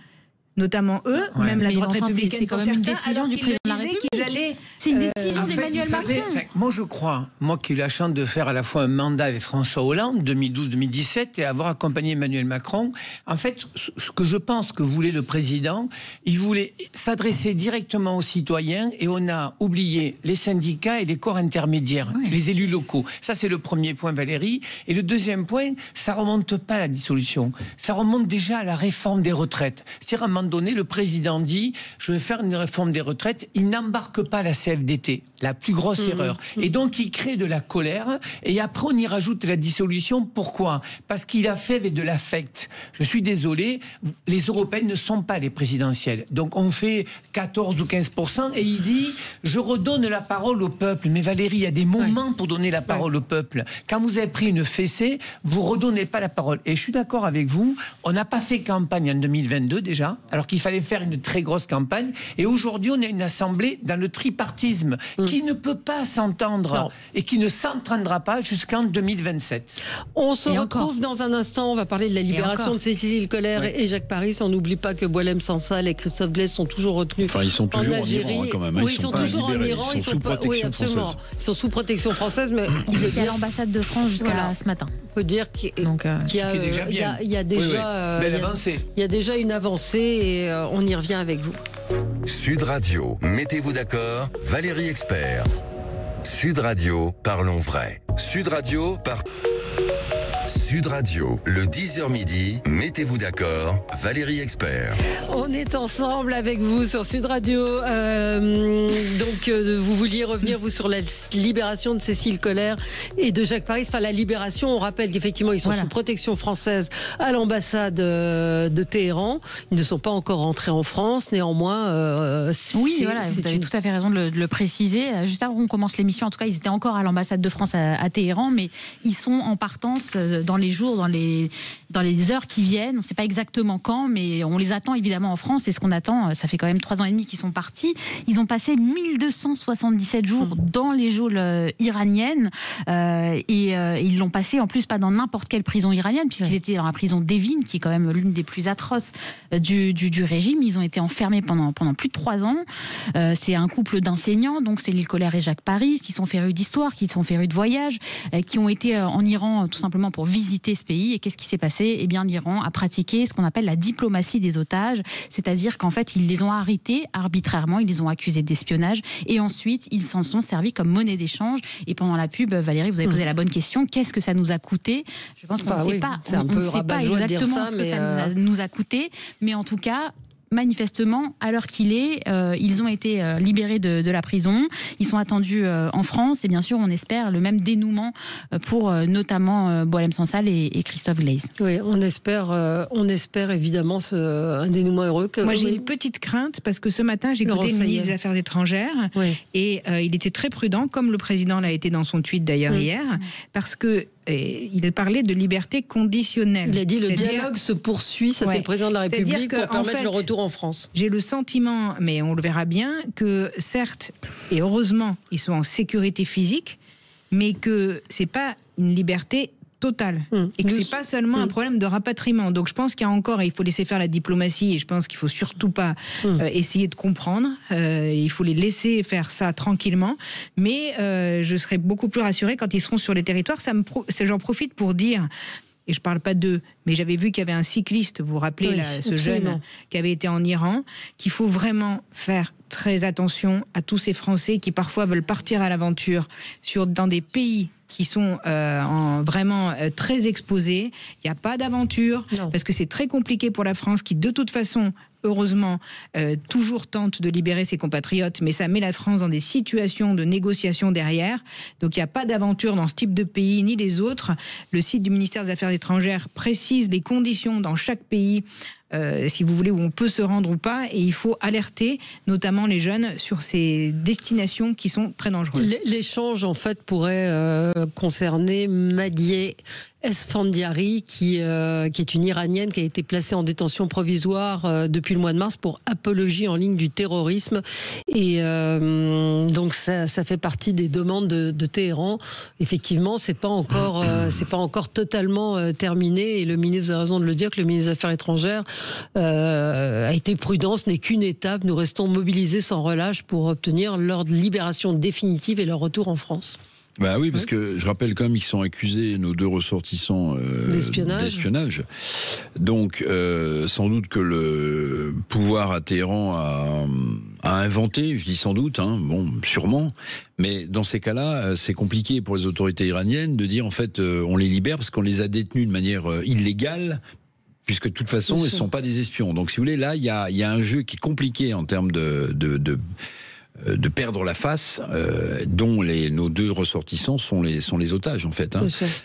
Notamment eux, même la droite républicaine. C'est quand même une décision du président de la République. C'est une décision d'Emmanuel Macron. Moi, je crois, moi qui ai eu la chance de faire à la fois un mandat avec François Hollande, 2012-2017, et avoir accompagné Emmanuel Macron, en fait, ce que je pense que voulait le président, il voulait s'adresser directement aux citoyens, et on a oublié les syndicats et les corps intermédiaires, les élus locaux. Ça, c'est le premier point, Valérie. Et le deuxième point, ça remonte pas à la dissolution. Ça remonte déjà à la réforme des retraites. C'est-à-dire, à un moment donné, le président dit « je vais faire une réforme des retraites », il n'embarque pas la CFDT, la plus grosse erreur. Et donc, il crée de la colère, et après, on y rajoute la dissolution. Pourquoi? Parce qu'il a fait avec de l'affect. Je suis désolé, les européennes ne sont pas les présidentielles. Donc, on fait 14 ou 15%, et il dit « je redonne la parole au peuple ». Mais Valérie, il y a des moments pour donner la parole au peuple. Quand vous avez pris une fessée, vous redonnez pas la parole. Et je suis d'accord avec vous, on n'a pas fait campagne en 2022 déjà, alors qu'il fallait faire une très grosse campagne. Et aujourd'hui, on a une assemblée dans le tripartisme qui ne peut pas s'entendre et qui ne s'entendra pas jusqu'en 2027. On se retrouve dans un instant. On va parler de la libération de Cécile Collère et Jacques Paris. On n'oublie pas que Boualem Sansal et Christophe Glaise sont toujours retenus. Enfin, ils sont toujours en Iran quand même. Oui, ils sont toujours en Iran. Ils sont sous protection française. Ils sont sous protection française, mais ils étaient à l'ambassade de France jusqu'à ce matin. On peut dire qu'il y a déjà une avancée et on y revient avec vous. Sud Radio, mettez-vous d'accord, Valérie Expert. Sud Radio, parlons vrai. Sud Radio, Sud Radio, le 10h midi, mettez-vous d'accord, Valérie Expert. On est ensemble avec vous sur Sud Radio. Vous vouliez revenir, vous, sur la libération de Cécile Collère et de Jacques Paris. Enfin, la libération, on rappelle qu'effectivement, ils sont sous protection française à l'ambassade de Téhéran. Ils ne sont pas encore rentrés en France. Néanmoins, vous avez tout à fait raison de le préciser. Juste avant qu'on commence l'émission, en tout cas, ils étaient encore à l'ambassade de France à Téhéran, mais ils sont en partance dans les jours, dans les heures qui viennent. On ne sait pas exactement quand, mais on les attend évidemment en France. Et ce qu'on attend, ça fait quand même 3 ans et demi qu'ils sont partis. Ils ont passé 1277 jours dans les geôles iraniennes. Ils l'ont passé en plus pas dans n'importe quelle prison iranienne, puisqu'ils étaient dans la prison d'Evin, qui est quand même l'une des plus atroces du régime. Ils ont été enfermés pendant plus de 3 ans. C'est un couple d'enseignants, donc Cécile Collère et Jacques Paris, qui sont férus d'histoire, qui sont férus de voyage, qui ont été en Iran tout simplement pour visiter ce pays. Et qu'est-ce qui s'est passé? Eh bien, l'Iran a pratiqué ce qu'on appelle la diplomatie des otages, c'est-à-dire qu'en fait, ils les ont arrêtés arbitrairement, ils les ont accusés d'espionnage, et ensuite, ils s'en sont servis comme monnaie d'échange. Et pendant la pub, Valérie, vous avez posé la bonne question, qu'est-ce que ça nous a coûté? Je pense qu'on ne sait pas, on ne sait pas exactement ce que ça nous a coûté, mais en tout cas, manifestement, à l'heure qu'il est, ils ont été libérés de la prison. Ils sont attendus en France et bien sûr, on espère le même dénouement pour notamment Boualem Sansal et Christophe Glaise. Oui, on espère évidemment un dénouement heureux. Moi, j'ai une petite crainte parce que ce matin, j'ai écouté le ministre des Affaires étrangères et il était très prudent, comme le président l'a été dans son tweet d'ailleurs hier, parce que il parlait de liberté conditionnelle. Il a dit le dialogue se poursuit, ça c'est le président de la République, pour permettre le retour en France. J'ai le sentiment, mais on le verra bien, que certes, et heureusement, ils sont en sécurité physique, mais que c'est pas une liberté totale. Et que c'est pas seulement un problème de rapatriement. Donc je pense qu'il y a encore, il faut laisser faire la diplomatie et je pense qu'il faut surtout pas essayer de comprendre. Il faut les laisser faire ça tranquillement. Mais je serai beaucoup plus rassurée quand ils seront sur les territoires. J'en profite pour dire, et je parle pas d'eux, mais j'avais vu qu'il y avait un cycliste, vous vous rappelez, ce jeune qui avait été en Iran, qu'il faut vraiment faire très attention à tous ces Français qui parfois veulent partir à l'aventure dans des pays qui sont vraiment très exposés. Il n'y a pas d'aventure, parce que c'est très compliqué pour la France, qui de toute façon, heureusement, toujours tente de libérer ses compatriotes, mais ça met la France dans des situations de négociation derrière. Donc il n'y a pas d'aventure dans ce type de pays, ni les autres. Le site du ministère des Affaires étrangères précise les conditions dans chaque pays, si vous voulez, où on peut se rendre ou pas, et il faut alerter notamment les jeunes sur ces destinations qui sont très dangereuses. L'échange, en fait, pourrait concerner Madieh Esfandiari, qui est une Iranienne qui a été placée en détention provisoire depuis le mois de mars pour apologie en ligne du terrorisme. Et donc ça fait partie des demandes de Téhéran. Effectivement, c'est pas encore totalement terminé. Et le ministre, vous avez raison de le dire, que le ministre des Affaires étrangères a été prudent. Ce n'est qu'une étape. Nous restons mobilisés sans relâche pour obtenir leur libération définitive et leur retour en France. Bah oui, parce que je rappelle quand même qu'ils sont accusés, nos deux ressortissants, d'espionnage. Donc, sans doute que le pouvoir à Téhéran a inventé, je dis sans doute, sûrement, mais dans ces cas-là, c'est compliqué pour les autorités iraniennes de dire, en fait, on les libère parce qu'on les a détenus de manière illégale, puisque de toute façon, ils ne sont pas des espions. Donc, si vous voulez, là, il y a un jeu qui est compliqué en termes de perdre la face, dont nos deux ressortissants sont les otages, en fait.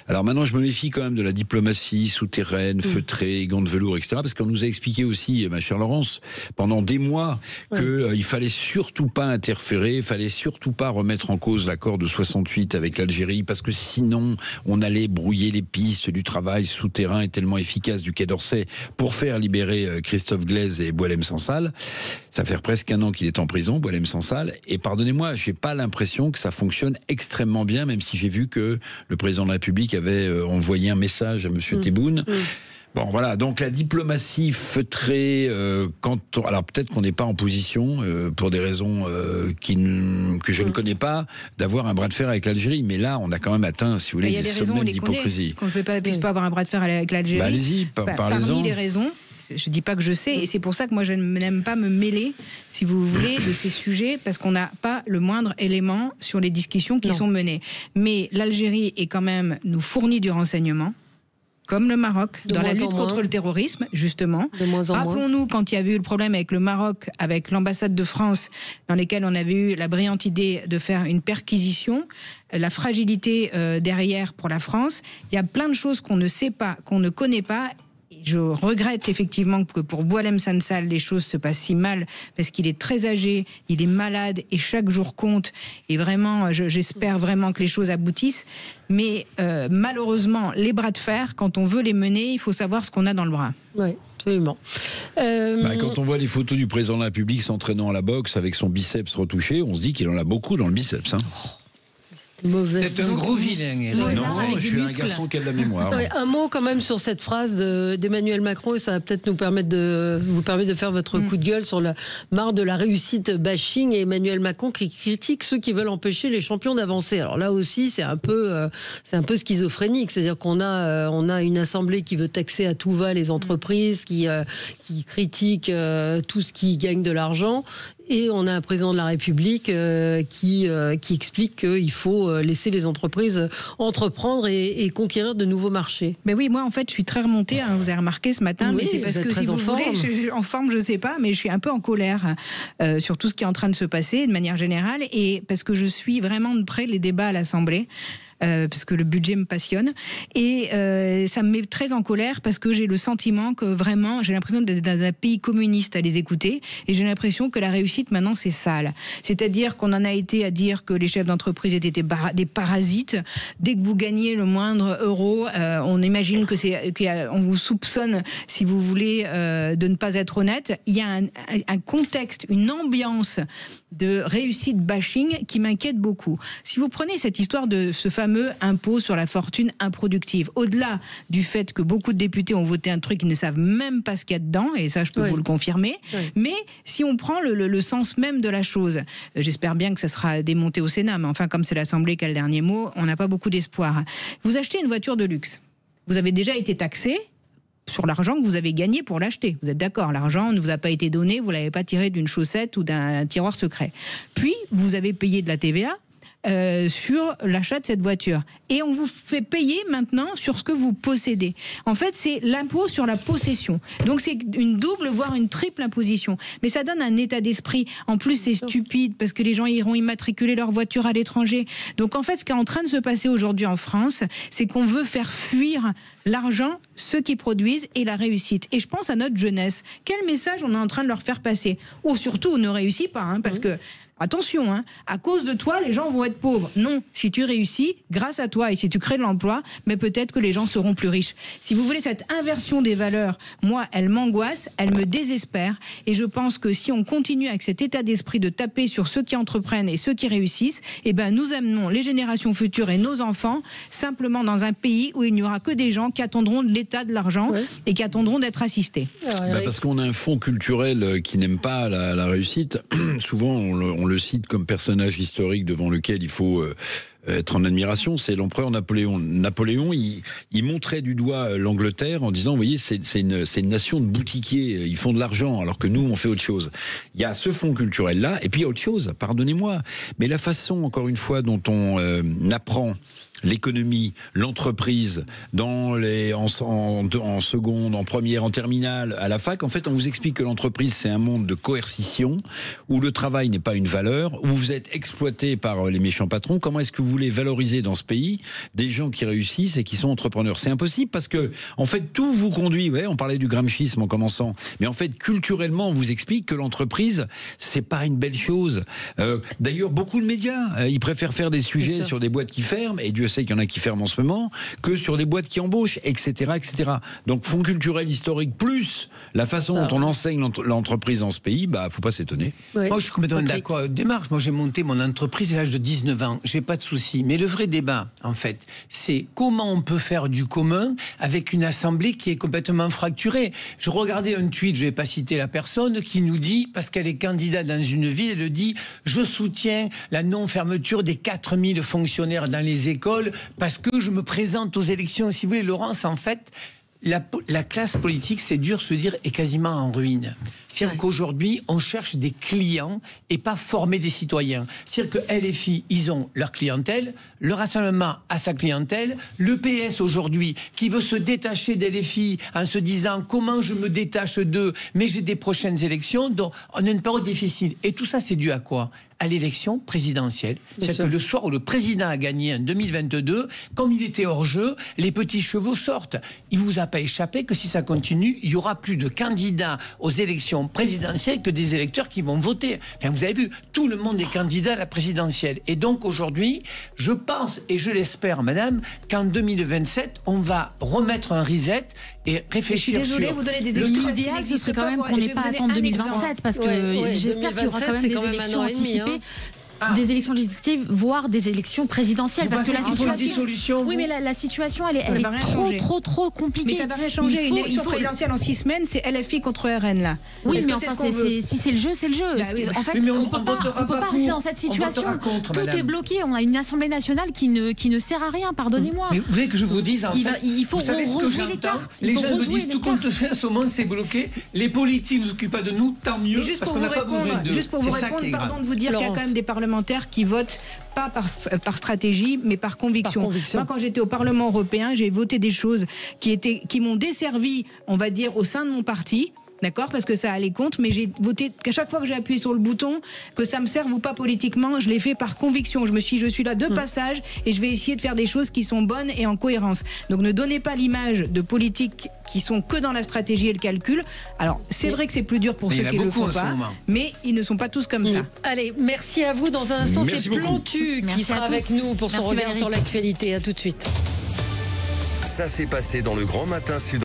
Alors maintenant, je me méfie quand même de la diplomatie souterraine, feutrée, gants de velours, etc. Parce qu'on nous a expliqué aussi, ma chère Laurence, pendant des mois, qu'il fallait surtout pas interférer, il fallait surtout pas remettre en cause l'accord de 68 avec l'Algérie, parce que sinon, on allait brouiller les pistes du travail souterrain et tellement efficace du Quai d'Orsay pour faire libérer Christophe Glaise et Boualem Sansal. Ça fait presque 1 an qu'il est en prison, Boualem Sansal. Et pardonnez-moi, j'ai pas l'impression que ça fonctionne extrêmement bien, même si j'ai vu que le président de la République avait envoyé un message à monsieur Tebboune. Bon, voilà, donc la diplomatie feutrée, alors peut-être qu'on n'est pas en position, pour des raisons que je ne connais pas, d'avoir un bras de fer avec l'Algérie. Mais là, on a quand même atteint, si vous voulez, des sommets d'hypocrisie. Qu'on ne puisse pas avoir un bras de fer avec l'Algérie. Allez-y, parlez-en. Parmi les raisons, je ne dis pas que je sais, et c'est pour ça que moi je n'aime pas me mêler, si vous voulez, de ces sujets, parce qu'on n'a pas le moindre élément sur les discussions qui sont menées. Mais l'Algérie est quand même nous fournit du renseignement, comme le Maroc, dans la lutte contre le terrorisme, justement. Rappelons-nous quand il y a eu le problème avec le Maroc, avec l'ambassade de France, dans lesquels on avait eu la brillante idée de faire une perquisition, la fragilité derrière pour la France. Il y a plein de choses qu'on ne sait pas, qu'on ne connaît pas. Je regrette effectivement que pour Boualem Sansal, les choses se passent si mal, parce qu'il est très âgé, il est malade et chaque jour compte. Et vraiment, j'espère vraiment que les choses aboutissent. Mais malheureusement, les bras de fer, quand on veut les mener, il faut savoir ce qu'on a dans le bras. Oui, absolument. Quand on voit les photos du président de la République s'entraînant à la boxe avec son biceps retouché, on se dit qu'il en a beaucoup dans le biceps. C'est un gros vilain. Non, je suis un garçon qui a de la mémoire. Un mot quand même sur cette phrase d'Emmanuel Macron, et ça va peut-être vous permettre de faire votre coup de gueule sur la marre de la réussite bashing, et Emmanuel Macron qui critique ceux qui veulent empêcher les champions d'avancer. Alors là aussi, c'est un peu schizophrénique, c'est-à-dire qu'on a une assemblée qui veut taxer à tout va les entreprises, qui critique tout ce qui gagne de l'argent. Et on a un président de la République qui explique qu'il faut laisser les entreprises entreprendre et conquérir de nouveaux marchés. Mais oui, moi en fait je suis très remontée, hein, vous avez remarqué ce matin, mais c'est parce que si vous voulez, je suis en forme, je sais pas, mais je suis un peu en colère sur tout ce qui est en train de se passer de manière générale, et parce que je suis vraiment de près les débats à l'Assemblée. Parce que le budget me passionne et ça me met très en colère parce que j'ai le sentiment que vraiment j'ai l'impression d'être dans un pays communiste à les écouter, et j'ai l'impression que la réussite maintenant c'est sale, c'est-à-dire qu'on en a été à dire que les chefs d'entreprise étaient des parasites. Dès que vous gagnez le moindre euro, on imagine qu'on vous soupçonne, si vous voulez, de ne pas être honnête. Il y a un contexte, une ambiance de réussite bashing qui m'inquiète beaucoup. Si vous prenez cette histoire de ce fameux impôt sur la fortune improductive, au-delà du fait que beaucoup de députés ont voté un truc, ils ne savent même pas ce qu'il y a dedans, et ça je peux vous le confirmer, mais si on prend le sens même de la chose, j'espère bien que ça sera démonté au Sénat, mais enfin comme c'est l'Assemblée qui a le dernier mot, on n'a pas beaucoup d'espoir. Vous achetez une voiture de luxe, vous avez déjà été taxé sur l'argent que vous avez gagné pour l'acheter. Vous êtes d'accord, l'argent ne vous a pas été donné, vous ne l'avez pas tiré d'une chaussette ou d'un tiroir secret. Puis, vous avez payé de la TVA sur l'achat de cette voiture. Et on vous fait payer maintenant sur ce que vous possédez. En fait, c'est l'impôt sur la possession. Donc c'est une double, voire une triple imposition. Mais ça donne un état d'esprit. En plus, c'est stupide parce que les gens iront immatriculer leur voiture à l'étranger. Donc en fait, ce qui est en train de se passer aujourd'hui en France, c'est qu'on veut faire fuir l'argent, ceux qui produisent, et la réussite. Et je pense à notre jeunesse. Quel message on est en train de leur faire passer? Ou surtout, ne réussit pas, hein, parce que attention, hein, à cause de toi, les gens vont être pauvres. Non, si tu réussis, grâce à toi, et si tu crées de l'emploi, mais peut-être que les gens seront plus riches. Si vous voulez, cette inversion des valeurs, moi, elle m'angoisse, elle me désespère, et je pense que si on continue avec cet état d'esprit de taper sur ceux qui entreprennent et ceux qui réussissent, eh ben, nous amenons les générations futures et nos enfants simplement dans un pays où il n'y aura que des gens qui attendront de l'État de l'argent et qui attendront d'être assistés. Parce qu'on a un fond culturel qui n'aime pas la réussite. Souvent, on le cite comme personnage historique devant lequel il faut être en admiration, c'est l'empereur Napoléon. Napoléon, il montrait du doigt l'Angleterre en disant, vous voyez, c'est une nation de boutiquiers, ils font de l'argent, alors que nous, on fait autre chose. Il y a ce fond culturel-là, et puis il y a autre chose, pardonnez-moi, mais la façon, encore une fois, dont on apprend l'économie, l'entreprise, en seconde, en première, en terminale, à la fac, en fait, on vous explique que l'entreprise, c'est un monde de coercition, où le travail n'est pas une valeur, où vous êtes exploité par les méchants patrons. Comment est-ce que vous voulez valoriser dans ce pays des gens qui réussissent et qui sont entrepreneurs? C'est impossible, parce que, en fait, tout vous conduit, on parlait du gramschisme en commençant, mais en fait, culturellement, on vous explique que l'entreprise, c'est pas une belle chose. D'ailleurs, beaucoup de médias, ils préfèrent faire des sujets sur des boîtes qui ferment, et Dieu sait qu'il y en a qui ferment en ce moment, que sur des boîtes qui embauchent, etc., etc. Donc, fonds culturel historique plus la façon dont on enseigne l'entreprise dans ce pays, faut pas s'étonner. Moi, je suis complètement d'accord avec démarche. Moi, j'ai monté mon entreprise à l'âge de 19 ans. J'ai pas de souci. Mais le vrai débat, en fait, c'est comment on peut faire du commun avec une assemblée qui est complètement fracturée. Je regardais un tweet, je vais pas citer la personne, qui nous dit, parce qu'elle est candidate dans une ville, elle dit « Je soutiens la non-fermeture des 4000 fonctionnaires dans les écoles parce que je me présente aux élections. » Si vous voulez, Laurence, en fait, la classe politique, c'est dur de se dire, est quasiment en ruine. C'est-à-dire qu'aujourd'hui, on cherche des clients et pas former des citoyens. C'est-à-dire que LFI, ils ont leur clientèle, le Rassemblement a sa clientèle, le PS aujourd'hui, qui veut se détacher d'LFI en se disant comment je me détache d'eux, mais j'ai des prochaines élections, donc on a une période difficile. Et tout ça, c'est dû à quoi? À l'élection présidentielle. C'est-à-dire que le soir où le président a gagné en 2022, comme il était hors jeu, les petits chevaux sortent. Il ne vous a pas échappé que si ça continue, il y aura plus de candidats aux élections présidentielles que des électeurs qui vont voter. Enfin, vous avez vu, tout le monde est candidat à la présidentielle. Et donc aujourd'hui, je pense, et je l'espère, madame, qu'en 2027, on va remettre un reset et réfléchir sur... vous donnez des excuses. L'idéal, ce serait quand même qu'on n'ait pas à attendre 2027, parce que j'espère qu'il y aura quand même des élections anticipées. des élections législatives, voire des élections présidentielles. Parce que la situation... Oui, mais la situation, elle est trop compliquée. Mais ça va rien changer. Une élection présidentielle en 6 semaines, c'est LFI contre RN, là. Oui, mais enfin, si c'est le jeu, c'est le jeu. En fait, on ne peut pas rester dans cette situation. Tout est bloqué. On a une Assemblée nationale qui ne sert à rien, pardonnez-moi. Mais vous voulez que je vous dise, en fait, il faut rejouer les cartes. Les gens me disent, tout compte fait, à ce moment, c'est bloqué. Les politiques ne s'occupent pas de nous, tant mieux, parce qu'on n'a pas besoin d'eux. Juste pour vous répondre, pardon de vous dire qu'il y a quand même des parlementaires qui votent pas par stratégie, mais par conviction. Moi, quand j'étais au Parlement européen, j'ai voté des choses qui m'ont desservi, on va dire, au sein de mon parti. D'accord, parce que ça allait contre, mais j'ai voté qu'à chaque fois que j'ai appuyé sur le bouton, que ça me serve ou pas politiquement, je l'ai fait par conviction. Je suis là de passage et je vais essayer de faire des choses qui sont bonnes et en cohérence. Donc ne donnez pas l'image de politiques qui sont que dans la stratégie et le calcul. Alors c'est vrai que c'est plus dur pour ceux qui ne le font pas, mais ils ne sont pas tous comme ça. Allez, merci à vous. Dans un instant, c'est Plantu qui sera avec nous pour son regard sur l'actualité. À tout de suite. Ça s'est passé dans le Grand Matin Sud.